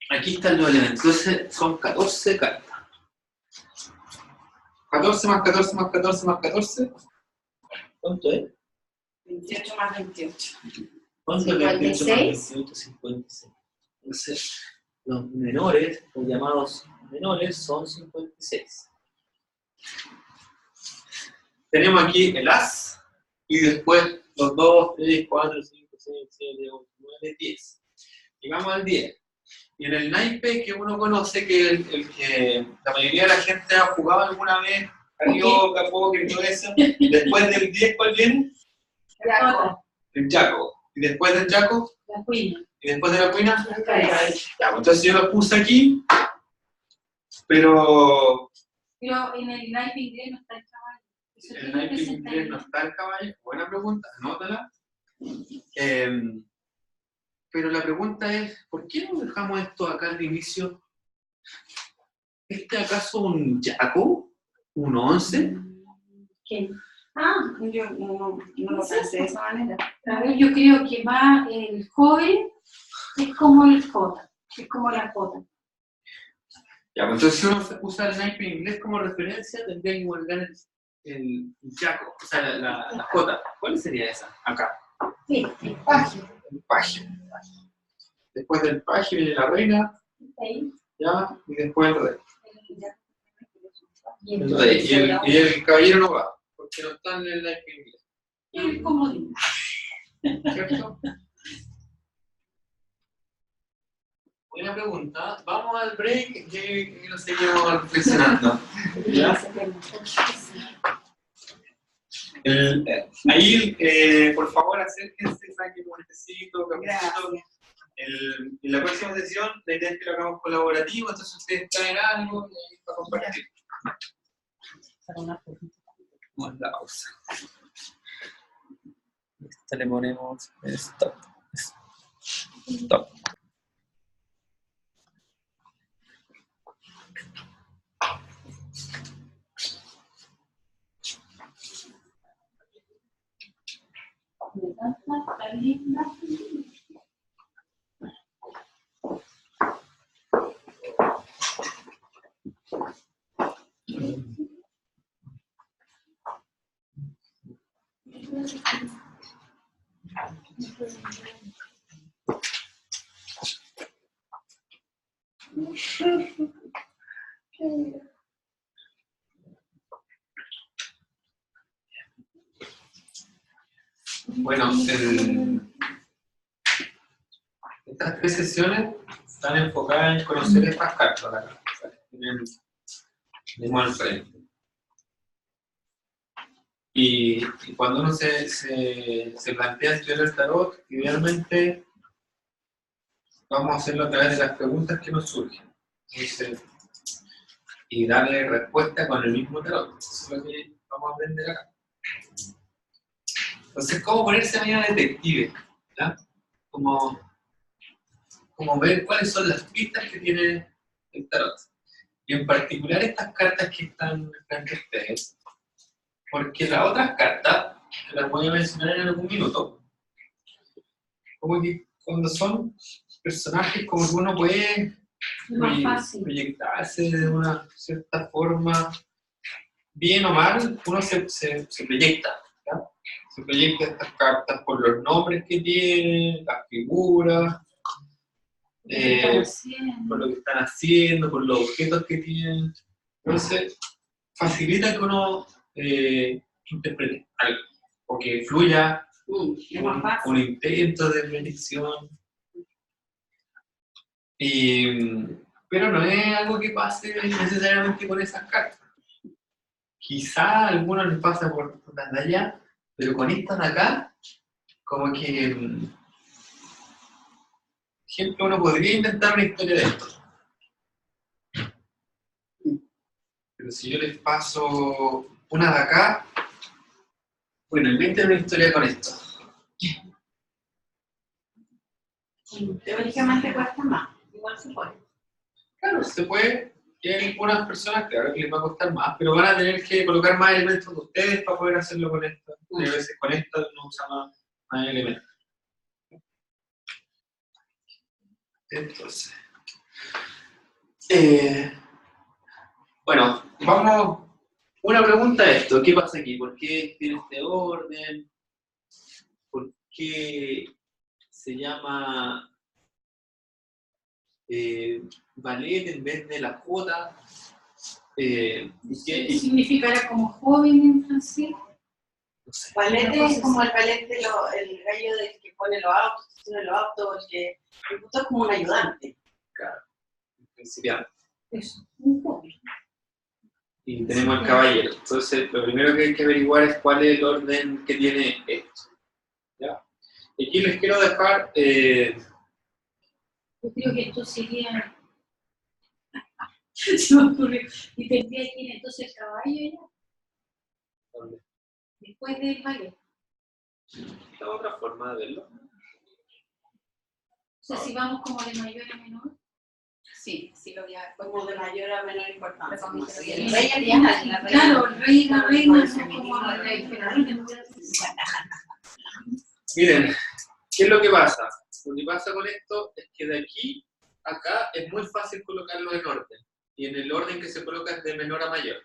aquí están los elementos. Entonces, son 14 cartas. 14 más 14 más 14 más 14. ¿Cuánto es? 28 más 28. ¿Cuánto es 28 más 28? 56. Entonces, los menores, los llamados menores, son 56. Tenemos aquí el as y después los 2, 3, 4, 5, 6, 7, 8, 9, 10. Y vamos al 10. Y en el naipe que uno conoce, que el que la mayoría de la gente ha jugado alguna vez, carioca, póker y todo eso, después del 10, ¿cuál viene? Jaco. El jaco. Y después del jaco, La cuina. y después de la cuina, ya, entonces yo lo puse aquí, pero Pero en el naipe inglés no está el caballo. Eso el tiene naipe que inglés no está el caballo. Buena pregunta, anótala. Pero la pregunta es, ¿por qué no dejamos esto acá al inicio? ¿Este acaso un jaco? ¿Un 11? ¿Qué? Yo no lo pensé de esa manera. A ver, yo creo que va el joven, es como el jota, es como la jota. Ya, pues entonces si uno usa el naipe inglés como referencia, tendría que guardar el jaco, o sea, la jota. ¿Cuál sería esa? Acá. Sí, el paje. El paje. Después del paje viene la reina, Ahí. ya, y después el rey. Y El rey. Y el caballero no va, porque no está en el naipe inglés. el comodín. ¿Cierto? Buena pregunta. Vamos al break y lo seguimos reflexionando. ¿Ya? Ahí, por favor, acérquense, saquen un tecito, cafecito. En la próxima sesión, la idea es que lo hagamos colaborativo, entonces ustedes traen algo y para compartir. Vamos a la pausa. Esta le ponemos stop. Stop. Me encanta la linda. Bueno, estas 3 sesiones están enfocadas en conocer estas cartas. O sea, tenemos al frente. Y cuando uno se plantea estudiar el tarot, idealmente vamos a hacerlo a través de las preguntas que nos surgen. Entonces, y darle respuesta con el mismo tarot. Eso es lo que vamos a aprender acá. Entonces, ¿cómo ponerse a medio detective? ¿Ya? Como ver cuáles son las pistas que tiene el tarot. Y en particular estas cartas que están frente a ustedes. Porque las otras cartas, que las voy a mencionar en algún minuto, como que cuando son personajes como que uno puede Más fácil. proyectarse de una cierta forma, bien o mal, uno se proyecta. ¿Ya? Se proyecta estas cartas por los nombres que tienen, las figuras, por lo que están haciendo, por los objetos que tienen. Entonces, facilita que uno interprete algo, o que fluya Es más fácil. un intento de predicción. Pero no es algo que pase necesariamente con esas cartas. Quizá a algunos les pasa por las de allá, pero con estas de acá, como que, por ejemplo, uno podría inventar una historia de esto. Pero si yo les paso una de acá, bueno, inventen una historia con esto. Teóricamente cuesta más, igual se puede. Claro, se puede. Y hay algunas personas, claro, que les va a costar más, pero van a tener que colocar más elementos de ustedes para poder hacerlo con esto. Y a veces con esto no usa más elementos. Entonces, bueno, vamos. Una pregunta a esto: ¿qué pasa aquí? ¿Por qué tiene este orden? ¿Por qué se llama ballet en vez de la jota? ¿Qué significará como joven en francés? No sé. Ballet es como el ballet de el gallo del que pone los autos, el puto es como un ayudante. Claro, principiante. Eso, un joven. Y tenemos el caballero. Entonces, lo primero que hay que averiguar es cuál es el orden que tiene esto. ¿Ya? Y aquí les quiero dejar. Yo creo que esto sería. Se me ocurrió. Y tendría que ir entonces el caballo ya, después del ballet. La otra forma de verlo. O sea, si vamos como de mayor a menor. Sí, sí lo voy a como de mayor a menor importancia. Como Sí, si el rey al final, la reina. Claro, el rey y la reina son como la diferencia. Miren, ¿qué es lo que pasa? Lo que pasa con esto es que de aquí a acá es muy fácil colocarlo en orden. Y en el orden que se coloca es de menor a mayor.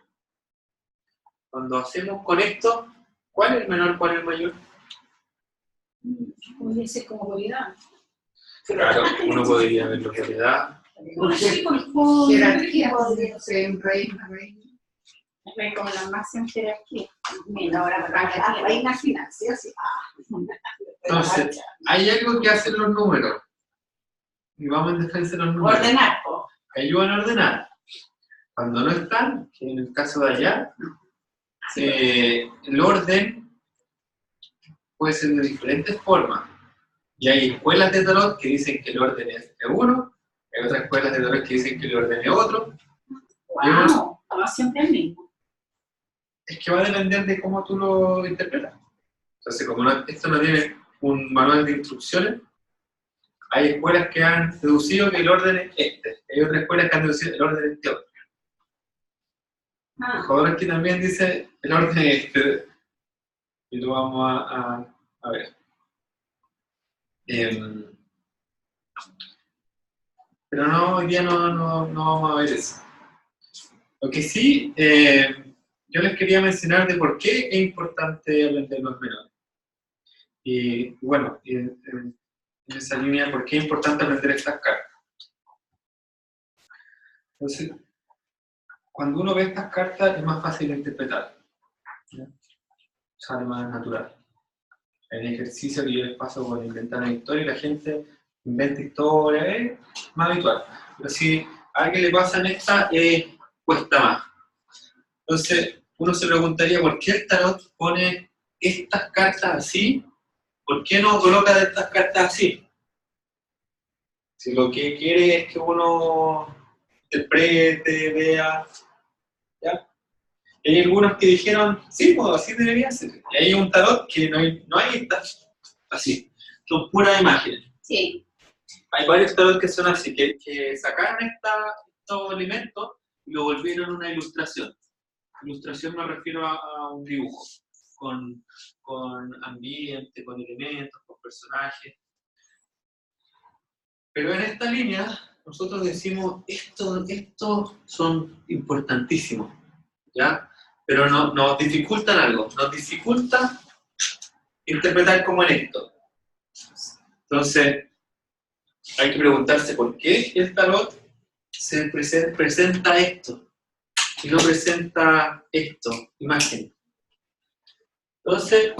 Cuando hacemos con esto, ¿cuál es el menor, cuál es el mayor? Podría ser como cualidad. Claro, uno podría verlo por edad. Sí, por el juego. Jerarquía podría ser un rey, una reina. Como la máxima jerarquía. Mira, ahora la reina final, sí o sí. Entonces, hay algo que hacen los números. Y vamos en defensa de los números. Ordenar, po. Que ayudan a ordenar. Cuando no están, que en el caso de allá, el orden puede ser de diferentes formas. Y hay escuelas de tarot que dicen que el orden es de uno, hay otras escuelas de tarot que dicen que el orden es otro. Wow, no siempre el mismo. Es que va a depender de cómo tú lo interpretas. Entonces, como esto no tiene un manual de instrucciones, hay escuelas que han deducido que el orden es este. Hay otras escuelas que han deducido que el orden es este otro. El jugador aquí también dice el orden es este. Y lo vamos a ver. Pero no, hoy día no vamos a ver eso. Lo que sí, yo les quería mencionar de por qué es importante aprender los menores. Y bueno, en esa línea, por qué es importante aprender estas cartas. Entonces, cuando uno ve estas cartas es más fácil de interpretar. ¿Ya? Sale más natural. el ejercicio que yo les paso con inventar una historia y la gente inventa historias, es más habitual. Pero si a alguien le pasa en esta, cuesta más. Entonces, uno se preguntaría por qué el tarot pone estas cartas así, ¿por qué no coloca estas cartas así? Si lo que quiere es que uno interprete, vea, ¿ya? Y hay algunos que dijeron, sí, pues así debería ser. Y hay un tarot que no hay estas así, son puras imágenes. Sí. Hay varios tarot que son así, que sacaron estos elementos y lo volvieron una ilustración. Ilustración me refiero a un dibujo, con ambiente, con elementos, con personajes. Pero en esta línea, nosotros decimos, estos son importantísimos, ¿ya? Pero nos dificultan algo, nos dificulta interpretar como en esto. Entonces, hay que preguntarse por qué el tarot se presenta esto y no presenta esto, imagen. Entonces,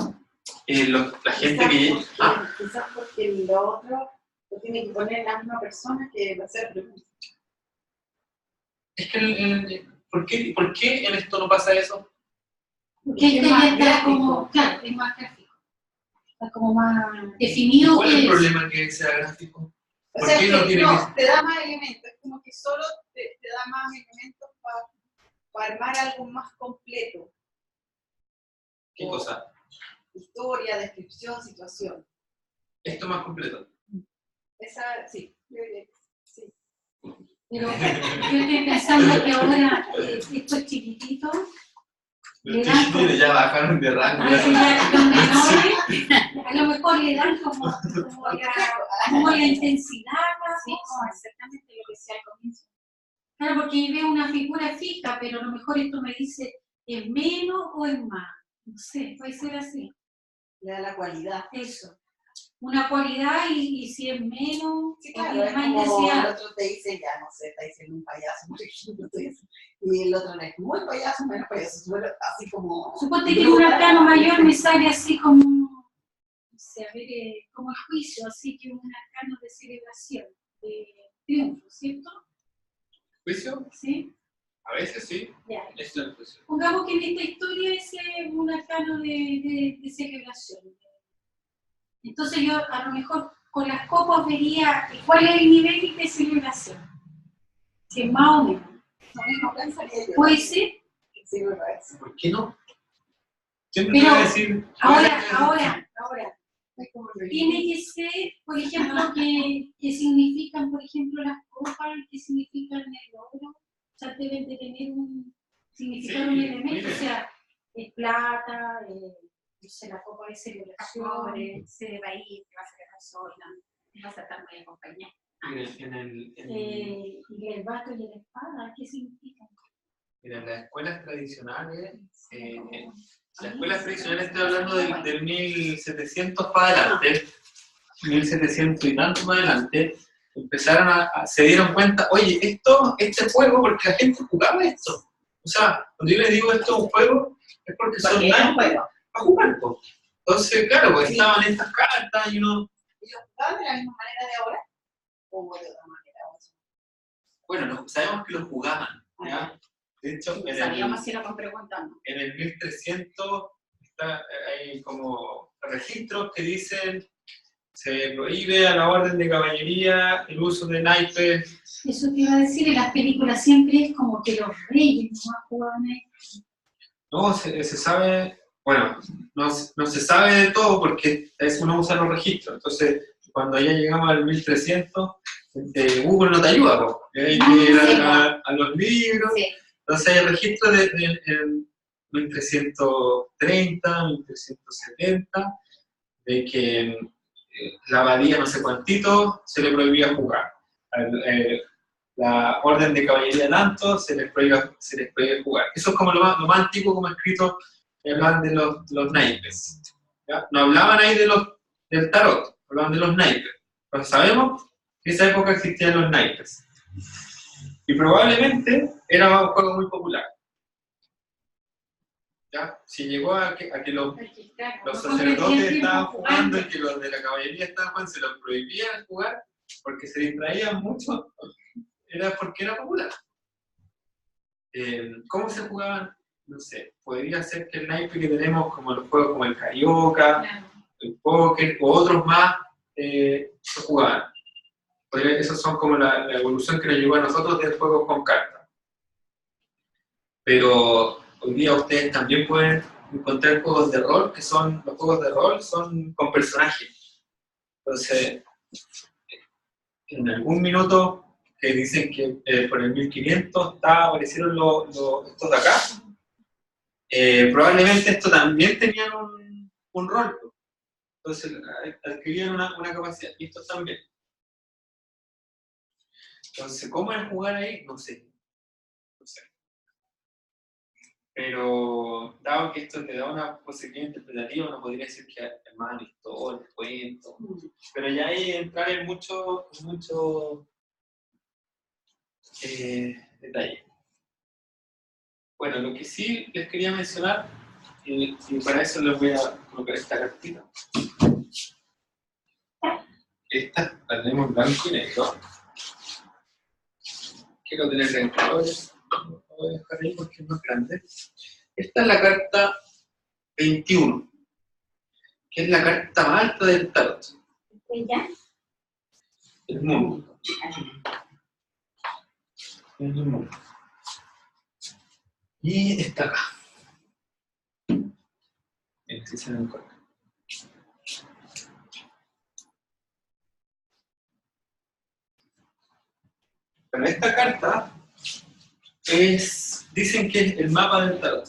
la gente que... Quizás porque lo otro lo tiene que poner la misma persona que va a hacer preguntas. Es que, ¿por qué en esto no pasa eso? Porque este ya está como, claro, es más gráfico. Está como más definido. ¿Cuál es el problema que sea gráfico? O ¿Por sea, qué no tiene que...? te da más elementos, es como que solo te da más elementos para armar algo más completo. ¿Qué cosa? Historia, descripción, situación. Esto más completo. Esa, sí, yo diría que sí. Pero yo estoy pensando que ahora estos chiquititos le dan como, Ya bajaron de rango. a veces ya los menores, a lo mejor le dan como la intensidad, Sí, ¿no? exactamente lo que decía al comienzo. Claro, porque veo una figura fija, pero a lo mejor esto me dice, ¿es menos o es más? No sé, puede ser así. Le da la cualidad. Eso. Una cualidad y si es menos, Sí, o claro, tiene es más como intensidad. el otro te dice, ya no sé, está diciendo un payaso, por ejemplo, y el otro es muy payaso, menos payaso, bueno, así como... Suponte que un arcano mayor me sale así como, no sé, a ver, como el juicio, así que un arcano de celebración, de triunfo, ¿cierto? ¿Juicio? ¿Sí? A veces sí. Ya. Esto es el juicio. Pongamos que en esta historia es un arcano de celebración. Entonces yo a lo mejor con las copas vería cuál es el nivel de celebración. Si es más o menos. Lo mismo pensaría yo. ¿Puede ser? Sí, me parece. ¿Por qué no? Siempre Pero te voy a decir... ahora, Es como lo tiene que ser, por ejemplo, que significan, por ejemplo, las copas, que significan el oro. O sea, deben de tener significar Sí, un elemento, mire. o sea, es plata, no sé, la copa de celebración, Se va a ir, te va a celebrar sola, vas a estar muy acompañada. y el vato y la espada, ¿qué significan? Mira, las escuelas tradicionales, estoy hablando del 1700 para adelante, 1700 y tanto para adelante, empezaron se dieron cuenta, oye, este juego, porque la gente jugaba esto. O sea, cuando yo les digo esto es un juego, es porque son Porque era un naipes juego. a jugar. Po. Entonces, claro, pues Sí. estaban estas cartas y uno... ¿Ellos jugaban de la misma manera de ahora? ¿O de otra manera? Bueno, sabemos que lo jugaban, ¿ya? De hecho, Sabíamos si lo van preguntando. en el 1300 hay como registros que dicen se prohíbe a la orden de caballería el uso de naipes. Eso te iba a decir, en las películas siempre es como que los reyes nomás jugaban ahí. No, se sabe, bueno, no se sabe de todo porque uno usa los registros. Entonces, cuando ya llegamos al 1300, Google no te ayuda, ¿no? Hay que ir a los libros. Sí. Entonces hay registros de 1330, 1370, de que la abadía no sé cuántito se le prohibía jugar. La orden de caballería tanto se les prohíbe jugar. Eso es como lo más antiguo como escrito, hablan de los naipes. ¿Ya? No hablaban ahí del tarot, hablaban de los naipes. Pero sabemos que en esa época existían los naipes. Y probablemente era un juego muy popular. ¿ya? Si llegó a que los Porque, claro, los no sacerdotes perdí el estaban tiempo jugando y que los de la caballería estaban jugando, se los prohibían jugar porque se distraían mucho, era porque era popular. ¿Cómo se jugaban? No sé, podría ser que el naipe que tenemos, como los juegos como el carioca, Claro. el póker o otros más, se jugaban. Esos son como la evolución que nos llevó a nosotros del juego con cartas. Pero hoy día ustedes también pueden encontrar juegos de rol, que son, los juegos de rol son con personajes. Entonces, en algún minuto que dicen que por el 1500 aparecieron estos de acá, probablemente estos también tenían un rol. Entonces adquirían una capacidad, y estos también. Entonces, ¿cómo es jugar ahí? No sé. Pero, dado que esto te da una posibilidad interpretativa, uno podría decir que es más historia, cuento. Pero ya ahí entrar en mucho detalle. Bueno, lo que sí les quería mencionar, y para eso les voy a colocar esta cartita. Esta la tenemos en blanco y negro. Quiero tenerla en colores. Lo voy a dejar ahí porque es más grande. Esta es la carta 21, que es la carta más alta del tarot. ¿Ya? El mundo. El mundo. Y está acá. Este se me encuentra. Pero esta carta dicen que es el mapa del tarot.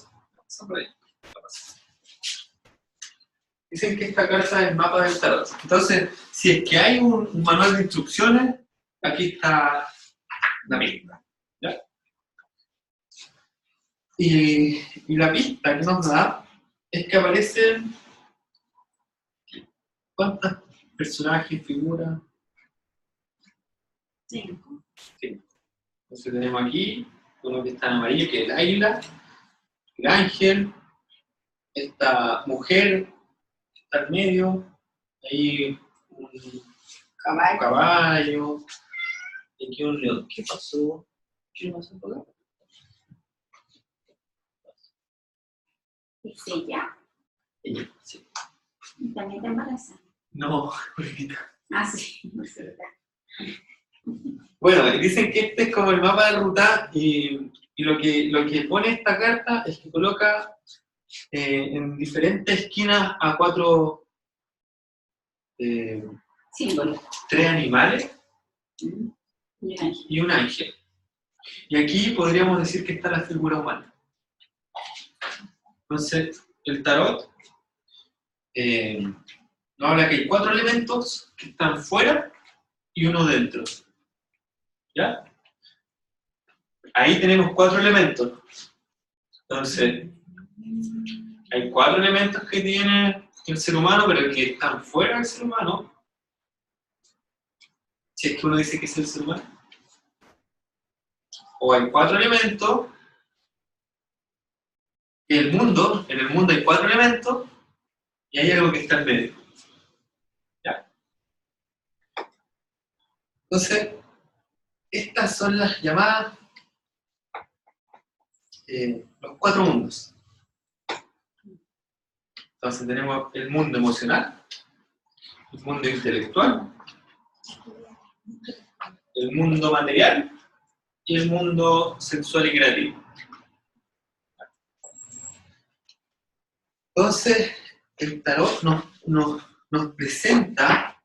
Dicen que esta carta es el mapa del tarot. Entonces, si es que hay un manual de instrucciones, aquí está la pista. ¿Ya? Y la pista que nos da es que aparecen ¿cuántas personajes, figuras? 5. Entonces tenemos aquí uno que está en amarillo, que es el águila, el ángel, esta mujer, está en medio, ahí un caballo, y aquí un león. ¿Qué pasó? ¿Qué pasó por acá? ¿Es ella? Ella, sí. ¿Y también te embarazada? No, Julieta. Ah, sí, no sé. Bueno, dicen que este es como el mapa de ruta y lo que pone esta carta es que coloca en diferentes esquinas a 4 Símbolo. 3 animales Y un ángel. y un ángel. Y aquí podríamos decir que está la figura humana. Entonces, el tarot nos habla que hay 4 elementos que están fuera y uno dentro. ¿Ya? Ahí tenemos 4 elementos. Entonces, hay 4 elementos que tiene el ser humano, pero que están fuera del ser humano. Si es que uno dice que es el ser humano. O hay 4 elementos. En el mundo hay 4 elementos y hay algo que está en medio. ¿Ya? Entonces, estas son las llamadas los 4 mundos. Entonces tenemos el mundo emocional, el mundo intelectual, el mundo material y el mundo sexual y creativo. Entonces, el tarot nos presenta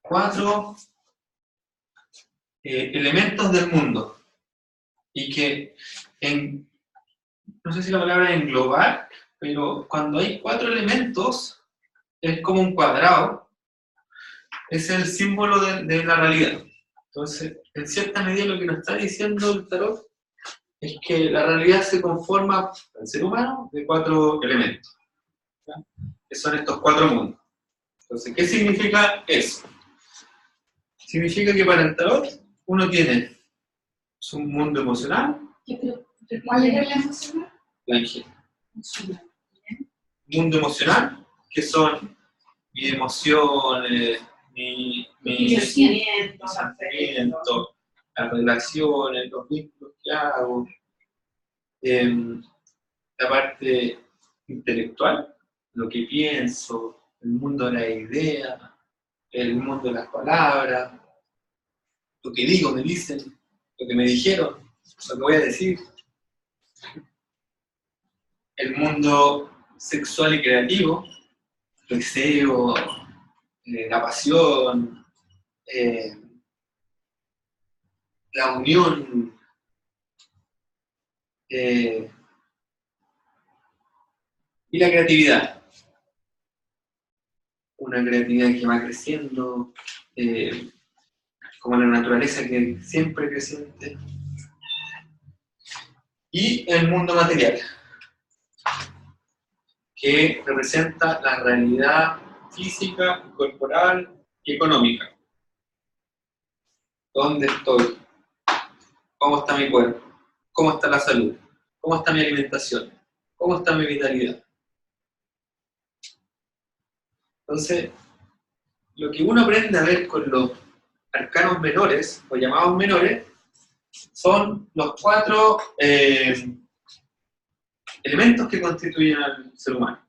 4 elementos del mundo y que no sé si la palabra es englobar, pero cuando hay 4 elementos es como un cuadrado, es el símbolo de la realidad. Entonces, en cierta medida lo que nos está diciendo el tarot es que la realidad se conforma, el ser humano, de 4 elementos, ¿ya? Que son estos 4 mundos. Entonces, ¿qué significa eso? Significa que para el tarot uno tiene su mundo emocional, ¿Cuál era la emocional? el ángel. Mundo emocional, que son mis emociones, mis sentimientos, las relaciones, los vínculos que hago. La parte intelectual, lo que pienso, el mundo de la idea, el mundo de las palabras, lo que digo, me dicen, lo que me dijeron, lo que voy a decir. El mundo sexual y creativo, el deseo, la pasión, la unión, y la creatividad. Una creatividad que va creciendo, como la naturaleza que siempre creciente. Y el mundo material, que representa la realidad física, corporal y económica. ¿Dónde estoy? ¿Cómo está mi cuerpo? ¿Cómo está la salud? ¿Cómo está mi alimentación? ¿Cómo está mi vitalidad? Entonces, lo que uno aprende a ver con los arcanos menores, o llamados menores, son los 4 elementos que constituyen al ser humano,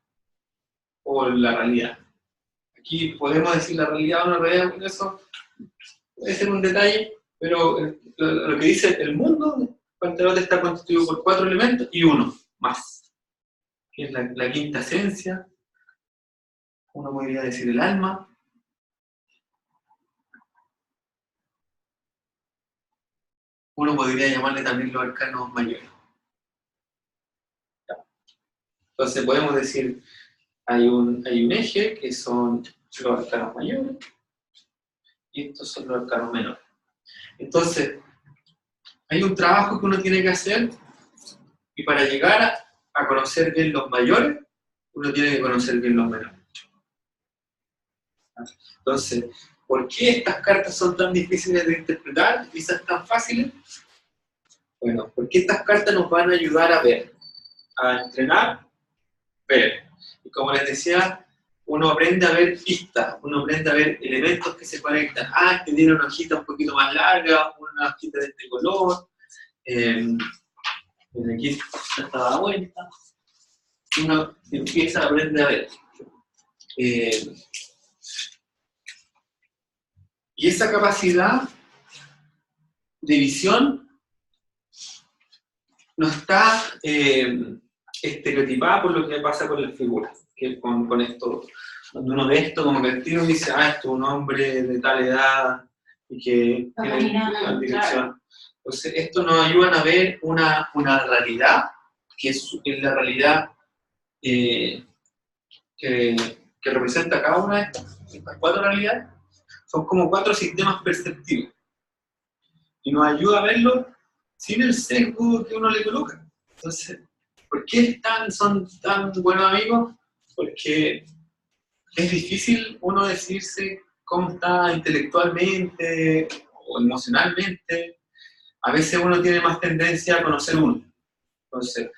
o la realidad. Aquí podemos decir la realidad o no realidad, con eso puede ser un detalle, pero lo que dice el mundo, el tarot está constituido por 4 elementos y uno más, que es la quinta esencia. Uno podría decir el alma. Uno podría llamarle también los arcanos mayores. Entonces podemos decir, hay un eje que son los arcanos mayores y estos son los arcanos menores. Entonces, hay un trabajo que uno tiene que hacer y para llegar a conocer bien los mayores, uno tiene que conocer bien los menores. Entonces, ¿por qué estas cartas son tan difíciles de interpretar y quizás tan fáciles? Bueno, porque estas cartas nos van a ayudar a ver, a entrenar, ver. Y como les decía, uno aprende a ver pistas, uno aprende a ver elementos que se conectan. Ah, que tiene una hojita un poquito más larga, una hojita de este color. Desde aquí está dada vuelta. Uno empieza a aprender a ver. Y esa capacidad de visión no está estereotipada por lo que pasa con las figuras. Que con esto, cuando uno ve esto como que el tiro dice, ah, esto es un hombre de tal edad y que tiene tal dirección. Entonces, esto nos ayuda a ver una realidad, que es la realidad que representa cada una de estas 4 realidades. Son como 4 sistemas perceptivos. Y nos ayuda a verlo sin el sesgo que uno le coloca. Entonces, ¿por qué son tan buenos amigos? Porque es difícil uno decirse cómo está intelectualmente o emocionalmente. A veces uno tiene más tendencia a conocer uno. Entonces,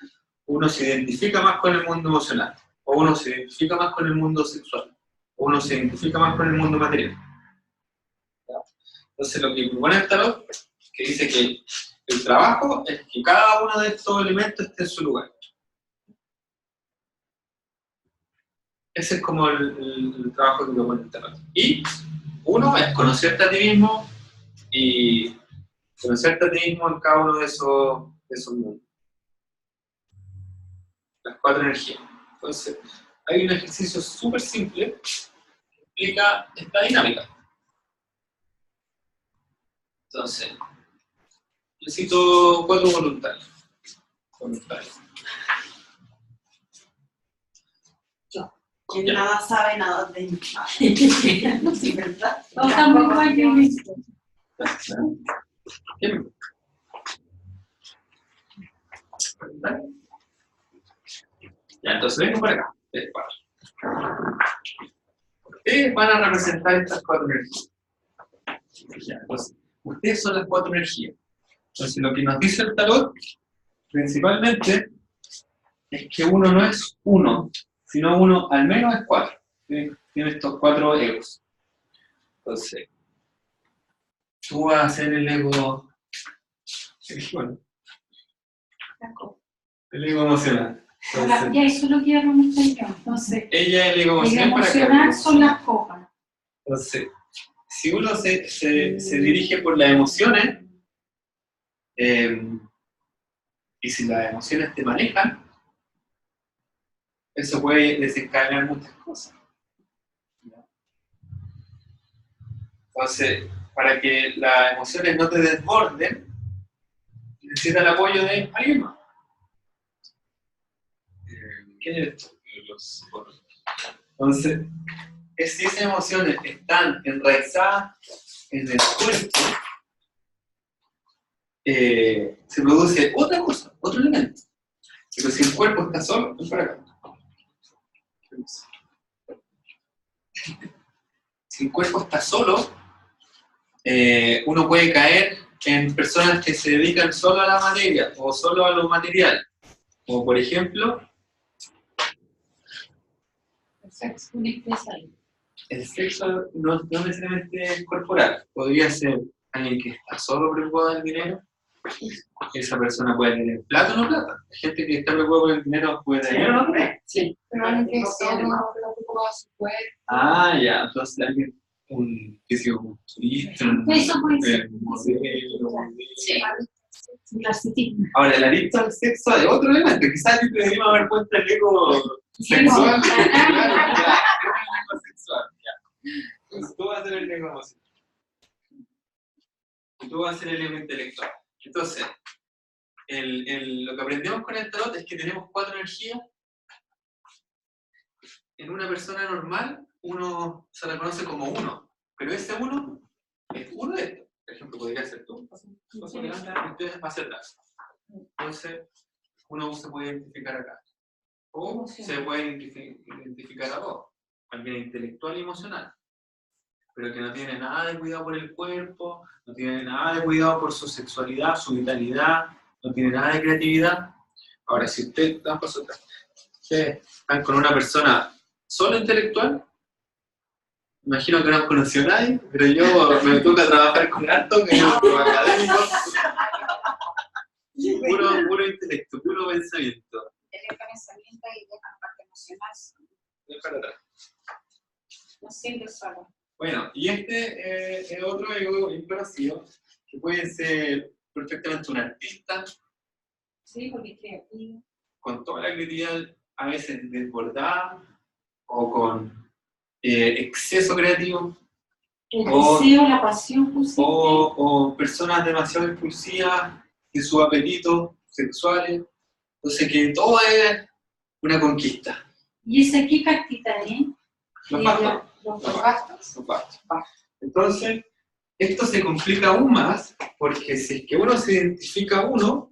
uno se identifica más con el mundo emocional, o uno se identifica más con el mundo sexual, o uno se identifica más con el mundo material. Entonces, lo que propone el tarot, que dice que el trabajo es que cada uno de estos elementos esté en su lugar. Ese es como el trabajo que propone el tarot. Y uno es conocerte a ti mismo y conocerte a ti mismo en cada uno de esos mundos. Las 4 energías. Entonces, hay un ejercicio súper simple que explica esta dinámica. Entonces, necesito 4 voluntarios. Que nada sabe nada de no, sí, ¿verdad? Todos estamos igual que en esto. ¿Quién? Ya, entonces vengo para acá. Ustedes van a representar estas 4 energías. Ya, entonces, ustedes son las 4 energías. Entonces, lo que nos dice el tarot, principalmente, es que uno no es uno, sino uno al menos es 4. Tiene estos 4 egos. Entonces, tú vas a ser el ego, bueno, el ego emocional. Ahora, Entonces, ya eso es lo que iba a comentar yo. Entonces, ella es el ego el emocional para que emocional son las copas. Entonces, si uno se dirige por las emociones, y si las emociones te manejan, eso puede desencadenar muchas cosas. Entonces, para que las emociones no te desborden, necesitas el apoyo de alguien más. ¿Quién eres tú? Los otros. Entonces, si esas emociones están enraizadas en el cuerpo, se produce otra cosa, otro elemento. Pero si el cuerpo está solo, ven para acá. Si el cuerpo está solo, uno puede caer en personas que se dedican solo a la materia o solo a lo material. Como por ejemplo, el sexo no necesariamente es corporal. Podría ser alguien que está solo preocupado del dinero. Esa persona puede tener plata o no plata. Hay gente que está preocupada por el dinero, puede tener o no tener. Sí. Pero alguien que solo preocupa de su cuerpo. Ah, ya, entonces alguien, un fisiculturista, Eso puede ser. modelo. Sí. Narcisismo. Ahora, el adicto al sexo es otro elemento. Quizás deberíamos haber puesto el ego sexual. Claro, ya, el ego sexual, ya. Entonces tú vas a ser el ego emocional. Y tú vas a ser el ego intelectual. Entonces, lo que aprendemos con el tarot es que tenemos 4 energías. En una persona normal, uno se reconoce como uno, pero ese uno es uno de estos. Por ejemplo, podría ser tú, paso adelante, y ustedes hacia atrás. Entonces, uno se puede identificar acá. O se puede identificar a dos. Alguien intelectual y emocional, pero que no tiene nada de cuidado por el cuerpo, no tiene nada de cuidado por su sexualidad, su vitalidad, no tiene nada de creatividad. Ahora, si ustedes están con una persona solo intelectual, imagino que no conoció a nadie, pero yo me toca trabajar con harto que no académico, puro intelecto, puro pensamiento. Tener pensamiento y dejar parte emocional. Ven para atrás. No siempre solo. Bueno, y este es otro ego conocido, que puede ser perfectamente un artista, Sí, porque es creativo. con toda la creatividad a veces desbordada, o con exceso creativo, El O- deseo, la pasión posible. o personas demasiado impulsivas de sus apetitos sexuales, entonces que todo es una conquista. ¿Y ese qué cartita es? Los bastos. Los Los bastos. Los bastos. Entonces, esto se complica aún más, porque si es que uno se identifica a uno,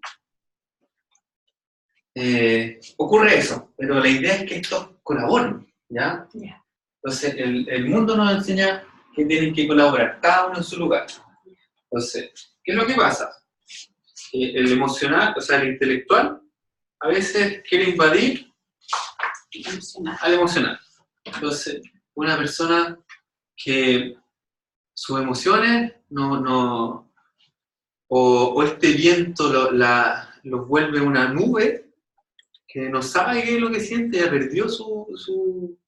ocurre eso, pero la idea es que estos colaboren, ¿ya? Ya. Entonces, el mundo nos enseña que tienen que colaborar, cada uno en su lugar. Entonces, ¿qué es lo que pasa? El emocional, o sea, el intelectual, a veces quiere invadir al emocional. Entonces, una persona que sus emociones o este viento los vuelve una nube que no sabe qué es lo que siente, ya perdió su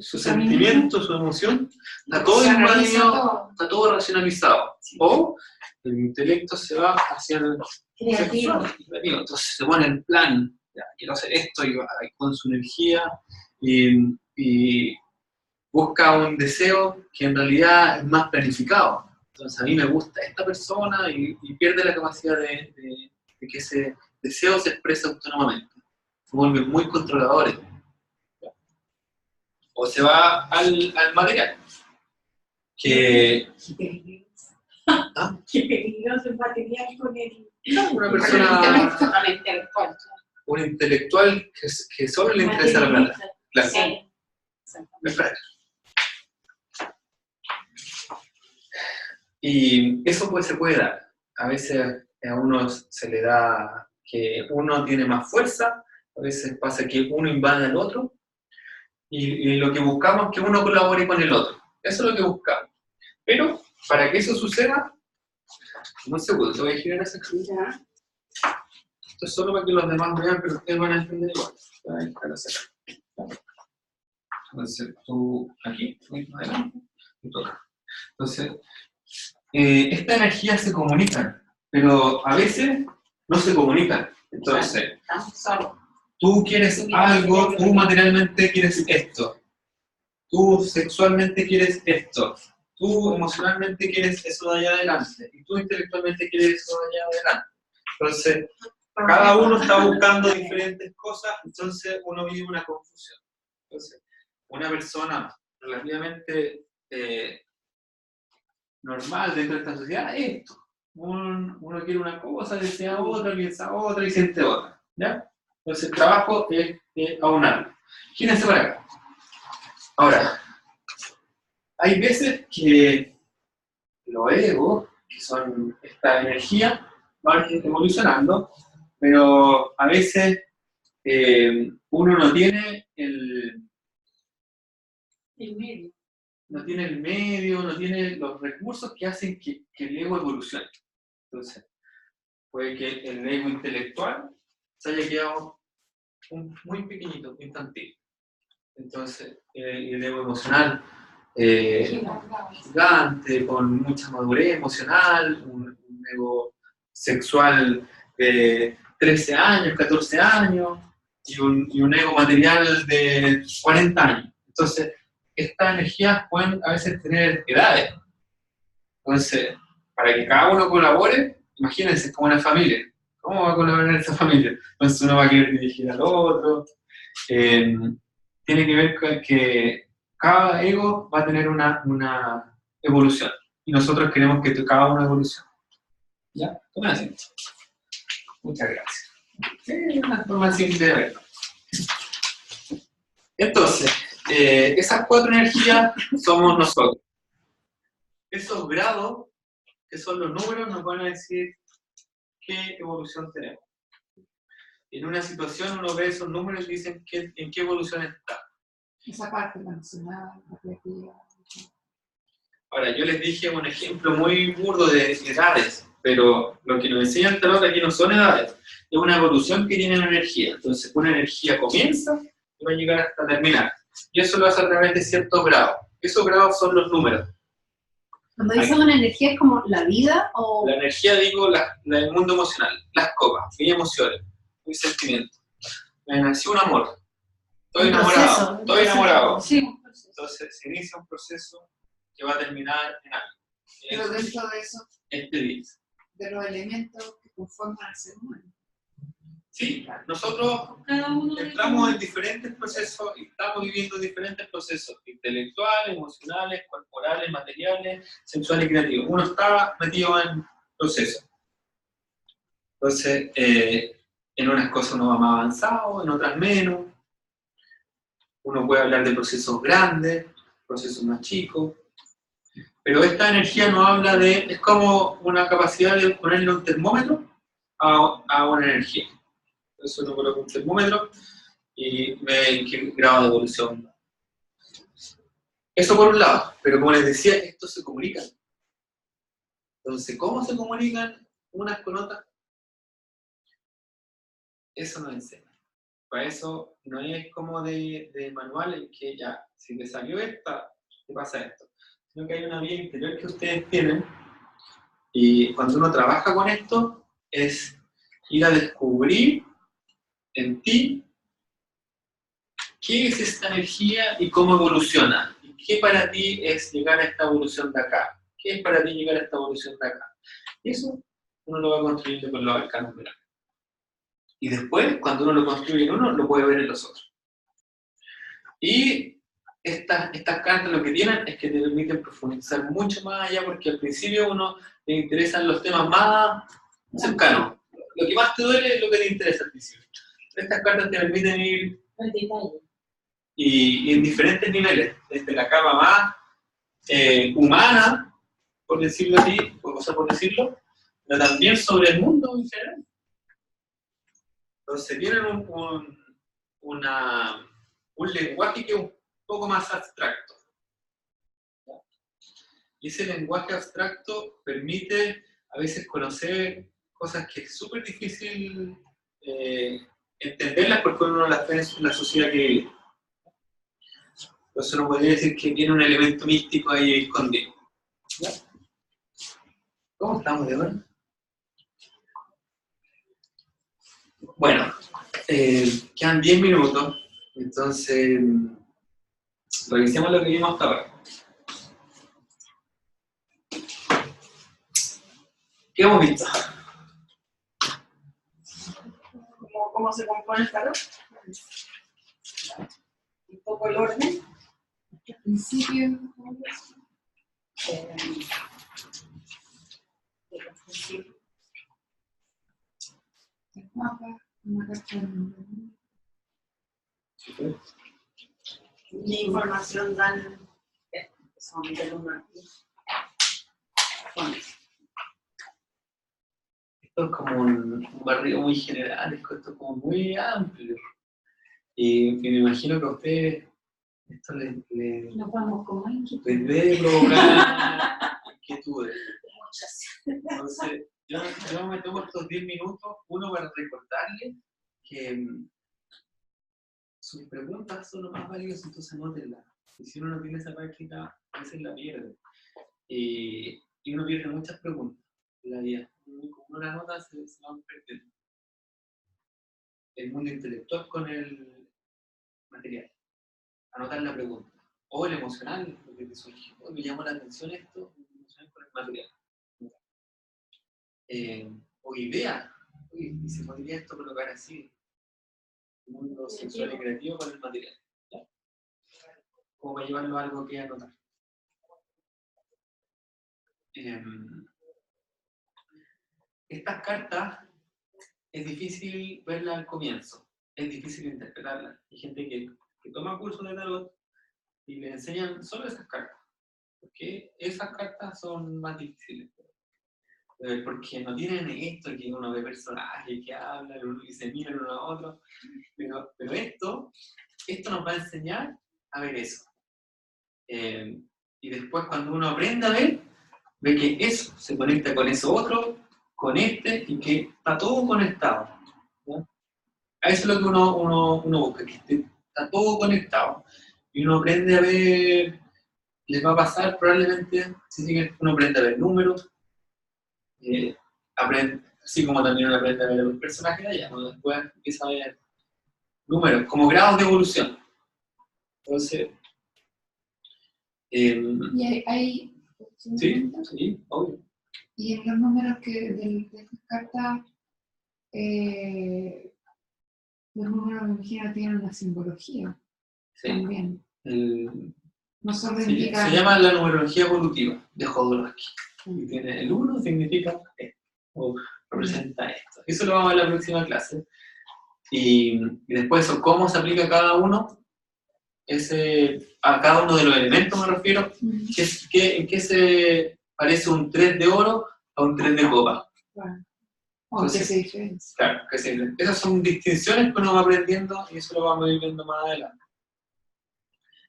sentimiento, su emoción, está todo invadido, está todo racionalizado. O el intelecto se va hacia el Creativo. creativo. Entonces se pone en plan, ya, quiero hacer esto, y va con su energía, y busca un deseo que en realidad es más planificado. Entonces a mí me gusta esta persona y pierde la capacidad de que ese deseo se exprese autónomamente. Se vuelven muy controladores. O se va al material. Que ¿Ah? Qué peligroso el material con el... una persona, Totalmente intelectual. un intelectual que solo le interesa la plata. Claro. Sí. Espera. Y eso pues se puede dar. A veces a uno se le da que uno tiene más fuerza A veces pasa que uno invade al otro y lo que buscamos es que uno colabore con el otro. Eso es lo que buscamos. Pero para que eso suceda, un segundo, te voy a girar esa actividad. Esto es solo para que los demás vean, pero ustedes van a entender igual. Voy a dejar acá. Entonces, tú aquí, tú adelante, y tú acá. Entonces, esta energía se comunica, pero a veces no se comunican. Entonces, Estamos solos. tú quieres algo, tú materialmente quieres esto, tú sexualmente quieres esto, tú emocionalmente quieres eso de allá adelante, y tú intelectualmente quieres eso de allá adelante. Entonces, cada uno está buscando diferentes cosas, entonces uno vive una confusión. Entonces, una persona relativamente normal dentro de esta sociedad es esto. Uno quiere una cosa, desea otra, piensa otra y siente otra. ¿Ya? Entonces el trabajo es aunarlo. Gírense para acá. Ahora, hay veces que los egos, que son esta energía, van evolucionando, pero a veces uno no tiene el medio. No tiene el medio, no tiene los recursos que hacen que el ego evolucione. Entonces, puede que el ego intelectual se haya quedado muy pequeñito, infantil. Entonces, el ego emocional, gigante, con mucha madurez emocional, un ego sexual de 13 años, 14 años, y un ego material de 40 años. Entonces, estas energías pueden a veces tener edades. Entonces, para que cada uno colabore, imagínense, es como una familia. ¿Cómo va a colaborar esa familia? Entonces uno va a querer dirigir al otro. Tiene que ver con que cada ego va a tener una evolución. Y nosotros queremos que cada uno evolucione. ¿Ya? Tomen asiento. Muchas gracias. Sí, es una forma simple de verlo. Entonces, esas 4 energías somos nosotros. Esos grados, que son los números, nos van a decir qué evolución tenemos. En una situación uno ve esos números y dicen en qué evolución está. Esa parte mencionada, la creatividad. Ahora, yo les dije un ejemplo muy burdo de edades, pero lo que nos enseña el tarot aquí no son edades, es una evolución que tiene la energía. Entonces, una energía comienza y va a llegar hasta terminar. Y eso lo hace a través de ciertos grados. Esos grados son los números. Cuando dices una energía, ¿es como la vida o...? La energía, digo, el mundo emocional, las copas, mis emociones, mis sentimientos. Me nació un amor. Estoy enamorado. Estoy enamorado. Sí, Entonces se inicia un proceso que va a terminar en algo. Pero dentro de eso, Este día. de los elementos que conforman al ser humano. Sí, nosotros cada uno de entramos en diferentes procesos y estamos viviendo diferentes procesos intelectuales, emocionales, corporales, materiales, sexuales y creativos. Uno está metido en procesos. Entonces, en unas cosas uno va más avanzado, en otras menos. Uno puede hablar de procesos grandes, procesos más chicos. Pero esta energía nos habla de, es como una capacidad de ponerle un termómetro a una energía. Entonces uno coloca un termómetro y ve en qué grado de evolución va. Eso por un lado, pero como les decía, estos se comunican. Entonces, ¿cómo se comunican unas con otras? Eso nos enseña. Para eso no es como de manual en que ya, si te salió esta, te pasa esto. Sino que hay una vía interior que ustedes tienen y cuando uno trabaja con esto es ir a descubrir en ti qué es esta energía y cómo evoluciona. Y qué para ti es llegar a esta evolución de acá. ¿Qué es para ti llegar a esta evolución de acá? Y eso uno lo va construyendo con los arcanos de la vida. Y después, cuando uno lo construye en uno, lo puede ver en los otros. Y estas cartas lo que tienen es que te permiten profundizar mucho más allá, porque al principio a uno le interesan los temas más cercanos. Lo que más te duele es lo que te interesa al principio. Estas cartas te permiten ir y en diferentes niveles, desde la cama más humana, por decirlo así, por decirlo, pero también sobre el mundo en general. Entonces tienen un lenguaje que es un poco más abstracto. Y ese lenguaje abstracto permite a veces conocer cosas que es súper difícil entenderlas porque uno no las ve en la sociedad que vive. Por eso no podría decir que tiene un elemento místico ahí escondido. ¿Ya? ¿Cómo estamos de hora? Bueno, quedan 10 minutos, entonces revisemos lo que vimos hasta ahora. ¿Qué hemos visto? ¿Cómo se compone el tarot? Un poco el orden. Al principio, el mapa, una carta de número. ¿Qué información dan? Son del 1 al 10. Bueno, Esto es como un barrio muy general, esto es como muy amplio. Y me imagino que a ustedes esto les Nos vamos como inquietos. debe provocar inquietudes. Entonces, yo me tomo estos 10 minutos, uno para recordarles que sus preguntas son lo más valiosas, entonces anótenlas. Y si uno no tiene esa práctica, a veces la pierde. Y uno pierde muchas preguntas en la vida. Como uno la nota, se van perdiendo. El mundo intelectual con el material. Anotar la pregunta. O el emocional, lo que te surgió. Me llamó la atención esto, el emocional con el material. O idea. Y se podría esto colocar así. El mundo sexual y creativo con el material. ¿Ya? Como para llevarlo a algo que anotar. Estas cartas es difícil verlas al comienzo, es difícil interpretarlas. Hay gente que toma cursos de tarot y le enseñan solo esas cartas, porque esas cartas son más difíciles. Porque no tienen esto que uno ve personajes que hablan y se miran uno a otro, pero esto nos va a enseñar a ver eso. Y después cuando uno aprende a ver, ve que eso se conecta con eso otro, con este, y que está todo conectado. ¿Ya? A eso es lo que uno busca, que está todo conectado. Y uno aprende a ver, les va a pasar probablemente, si uno aprende a ver números, así como también uno aprende a ver los personajes de allá, uno después empieza a ver números, como grados de evolución. Entonces, Y hay sí, obvio. y en los números de estas cartas, los números de energía tienen una simbología Sí. también. No solo Se indican. llama la numerología evolutiva de Jodorowsky. Y tiene el 1 significa esto, o representa esto. Eso lo vamos a ver en la próxima clase. Y después eso, cómo se aplica a cada uno, a cada uno de los elementos me refiero, en qué se parece un 3 de oro a un 3 de copa. Bueno, o que se diferencia. Claro, que sí. Esas son distinciones que uno va aprendiendo y eso lo vamos a ir viendo más adelante.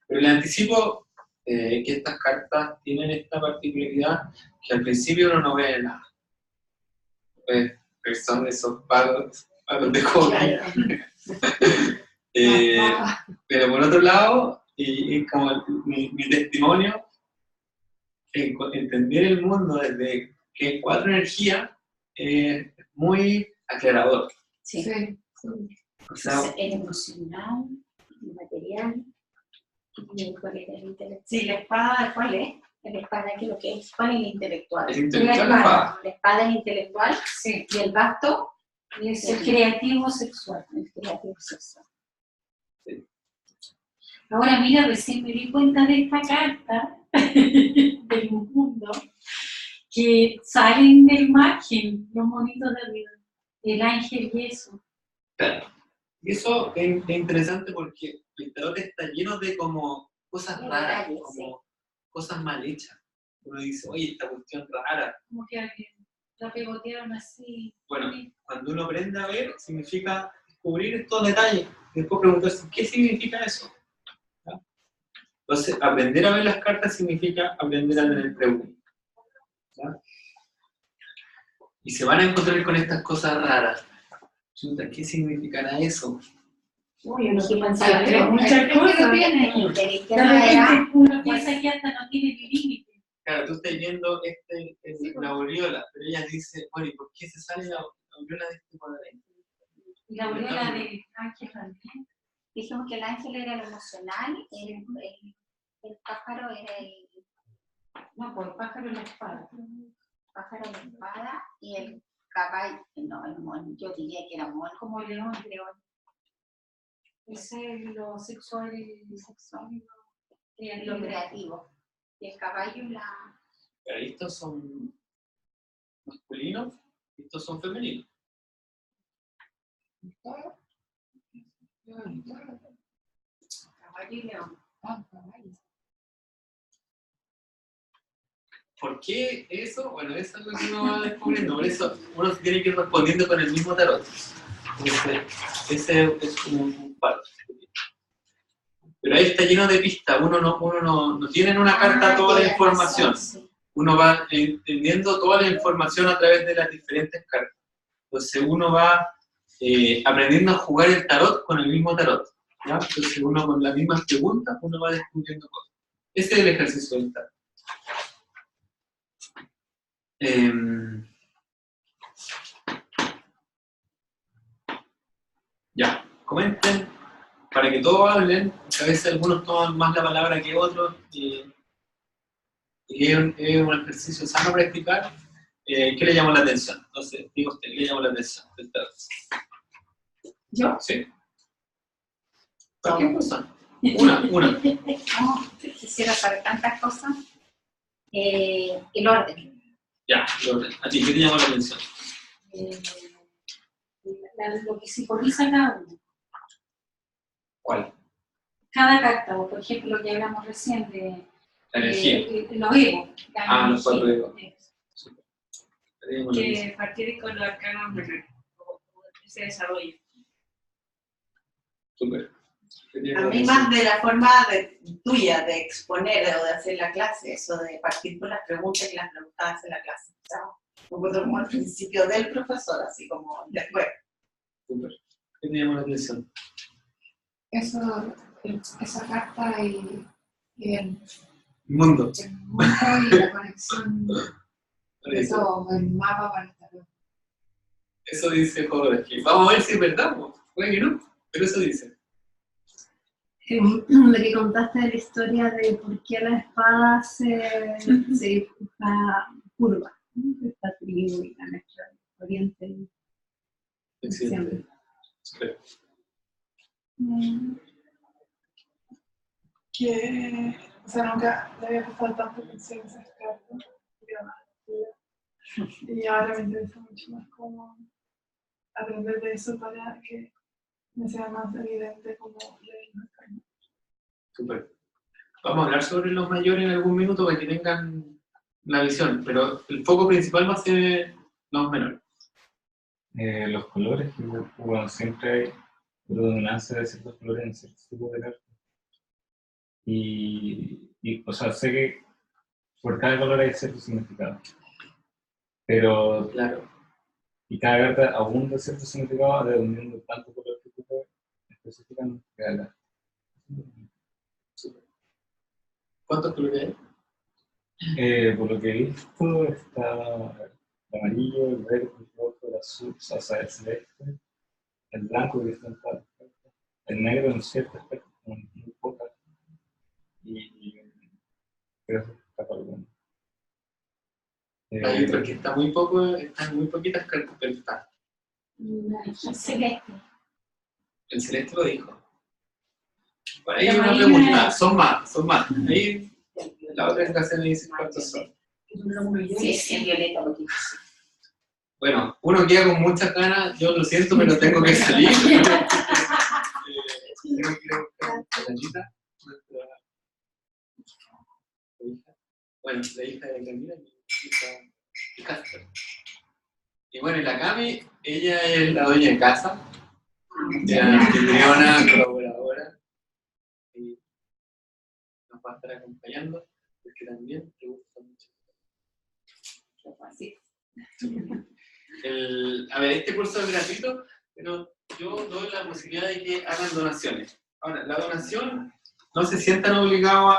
Pero les anticipo que estas cartas tienen esta particularidad que al principio uno no ve nada. Son esos palos de cobre. Pero por otro lado, y como mi testimonio, entender el mundo desde que 4 energías es muy aclarador. Sí. Sí. O sea, El emocional, el material, y cuál es el intelectual. sí, la espada, ¿cuál es? La espada, ¿qué es lo que es? ¿Cuál es el intelectual? el intelectual la espada. La espada es el intelectual Sí, y el basto y es el creativo sexual. el creativo sexual. Ahora mira, recién me di cuenta de esta carta del mundo, que salen del margen los monitos de arriba, el ángel y eso. Claro. Y eso es interesante porque el tarot está lleno de como cosas raras, Detalles, como cosas mal hechas. Uno dice, oye, esta cuestión rara. Como que la pegotearon así. Bueno, cuando uno aprende a ver, significa descubrir estos detalles después preguntarse, ¿qué significa eso? ¿Ya? Entonces, aprender a ver las cartas significa aprender a tener preguntas. ¿Ya? Y se van a encontrar con estas cosas raras. Chuta, ¿qué significará eso? Uy, uno que pensaba Muchas cosas. el De tema era repente uno piensa que hasta no tiene límite. Claro, tú estás viendo la aureola, pero ella dice, bueno, ¿y por qué se sale la aureola de este cuadradito? Y la aureola de Ángel también. dijimos que el ángel era lo emocional, el pájaro era el No, por el pájaro y la espada. pájaro de espada y el caballo, no, el mono, yo diría que era mono, Como el león. león Ese es lo sexual y sexual, creativo. lo creativo. Y el caballo la... Pero estos son masculinos y estos son femeninos. Caballo y león. ¿Por qué eso? Bueno, eso es lo que uno va descubriendo. Por eso uno se tiene que ir respondiendo con el mismo tarot. Ese es como un palo. Pero ahí está lleno de pistas. Uno no tiene en una carta toda la información. Uno va entendiendo toda la información a través de las diferentes cartas. Entonces uno va aprendiendo a jugar el tarot con el mismo tarot. ¿Ya? Entonces uno con las mismas preguntas, uno va descubriendo cosas. Ese es el ejercicio del tarot. Ya, comenten para que todos hablen, que a veces algunos toman más la palabra que otros y es un ejercicio sano practicar. ¿Qué le llamó la atención? Entonces, digo usted, ¿qué le llamó la atención del tarot? ¿Yo? ¿Sí? ¿Cualquier cosa? Una. No, quisiera saber tantas cosas. El orden. Ya, a ti, ¿qué te llamó la atención? Lo que simboliza cada uno. ¿Cuál? Cada carta, o por ejemplo lo que hablamos recién de La energía. los egos. Los 4 egos. Que partir con los arcanos menores, como ese desarrollo. Súper. A mí más de la forma tuya de exponer o de hacer la clase, eso de partir con las preguntas y las preguntas en la clase. O sea, como al principio del profesor, así como después. Súper. ¿Qué te llamó la atención? Eso, esa carta y el Mundo. mundo y la conexión de todo, el mapa para estar. Eso dice Jodorowsky. Vamos a ver si es verdad, puede que no, pero eso dice. Lo que contaste de la historia de por qué la espada se dibuja curva, ¿no? Esta tribu y la mezcla de Oriente y Excelente. Que, o sea, nunca le había prestado tanta atención a esas cartas, y ahora me interesa mucho más cómo aprender de eso para que me sea más evidente cómo leer las cartas. Súper. Vamos a hablar sobre los mayores en algún minuto para que tengan la visión, pero el foco principal va a ser los menores. Los colores, que bueno, siempre hay predominancia de ciertos colores en ciertos tipos de cartas. Y o sea, sé que por cada color hay cierto significado. Pero, Claro. y cada carta abunda cierto significado dependiendo de tanto color que tú especifican cada carta. ¿Cuántos colores hay? Por lo que he visto, está el amarillo, el verde, el rojo, el azul, o sea, el celeste, el blanco que está en cada carta, el negro en ciertas cartas, muy pocas, y creo que está para alguno. Hay otro que está muy poco, están muy poquitas cartas, pero está. El celeste. El celeste lo dijo. Por ahí hay una pregunta, son más. Ahí la otra estación me dice cuántos son. Sí, sí, el violeta lo que dice. Bueno, uno queda con muchas ganas, yo lo siento, pero tengo que salir. Tengo que ir a buscar a Camila, nuestra hija. Bueno, la hija de Camila, mi hija de Casper. Y bueno, y la Cami, ella es la dueña de casa. Ya, Triona, colaboradora, y nos va a estar acompañando, porque también te gusta mucho. Así. A ver, este curso es gratuito, pero yo doy la posibilidad de que hagan donaciones. Ahora, la donación, no se sientan obligados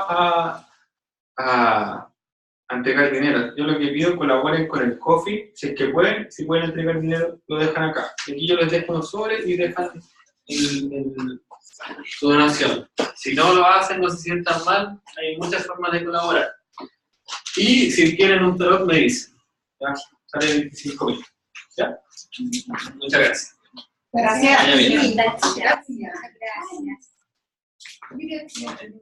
a entregar dinero. Yo lo que pido, colaboren con el coffee, si es que pueden, si pueden entregar dinero, lo dejan acá. Y aquí yo les dejo unos sobres y dejan su donación. Si no lo hacen, no se sientan mal, hay muchas formas de colaborar. Y si quieren un tarot, me dicen. ¿Ya? Sale 25.000. ¿Ya? Muchas gracias. Gracias. Vaya bien. Gracias. Gracias. Gracias.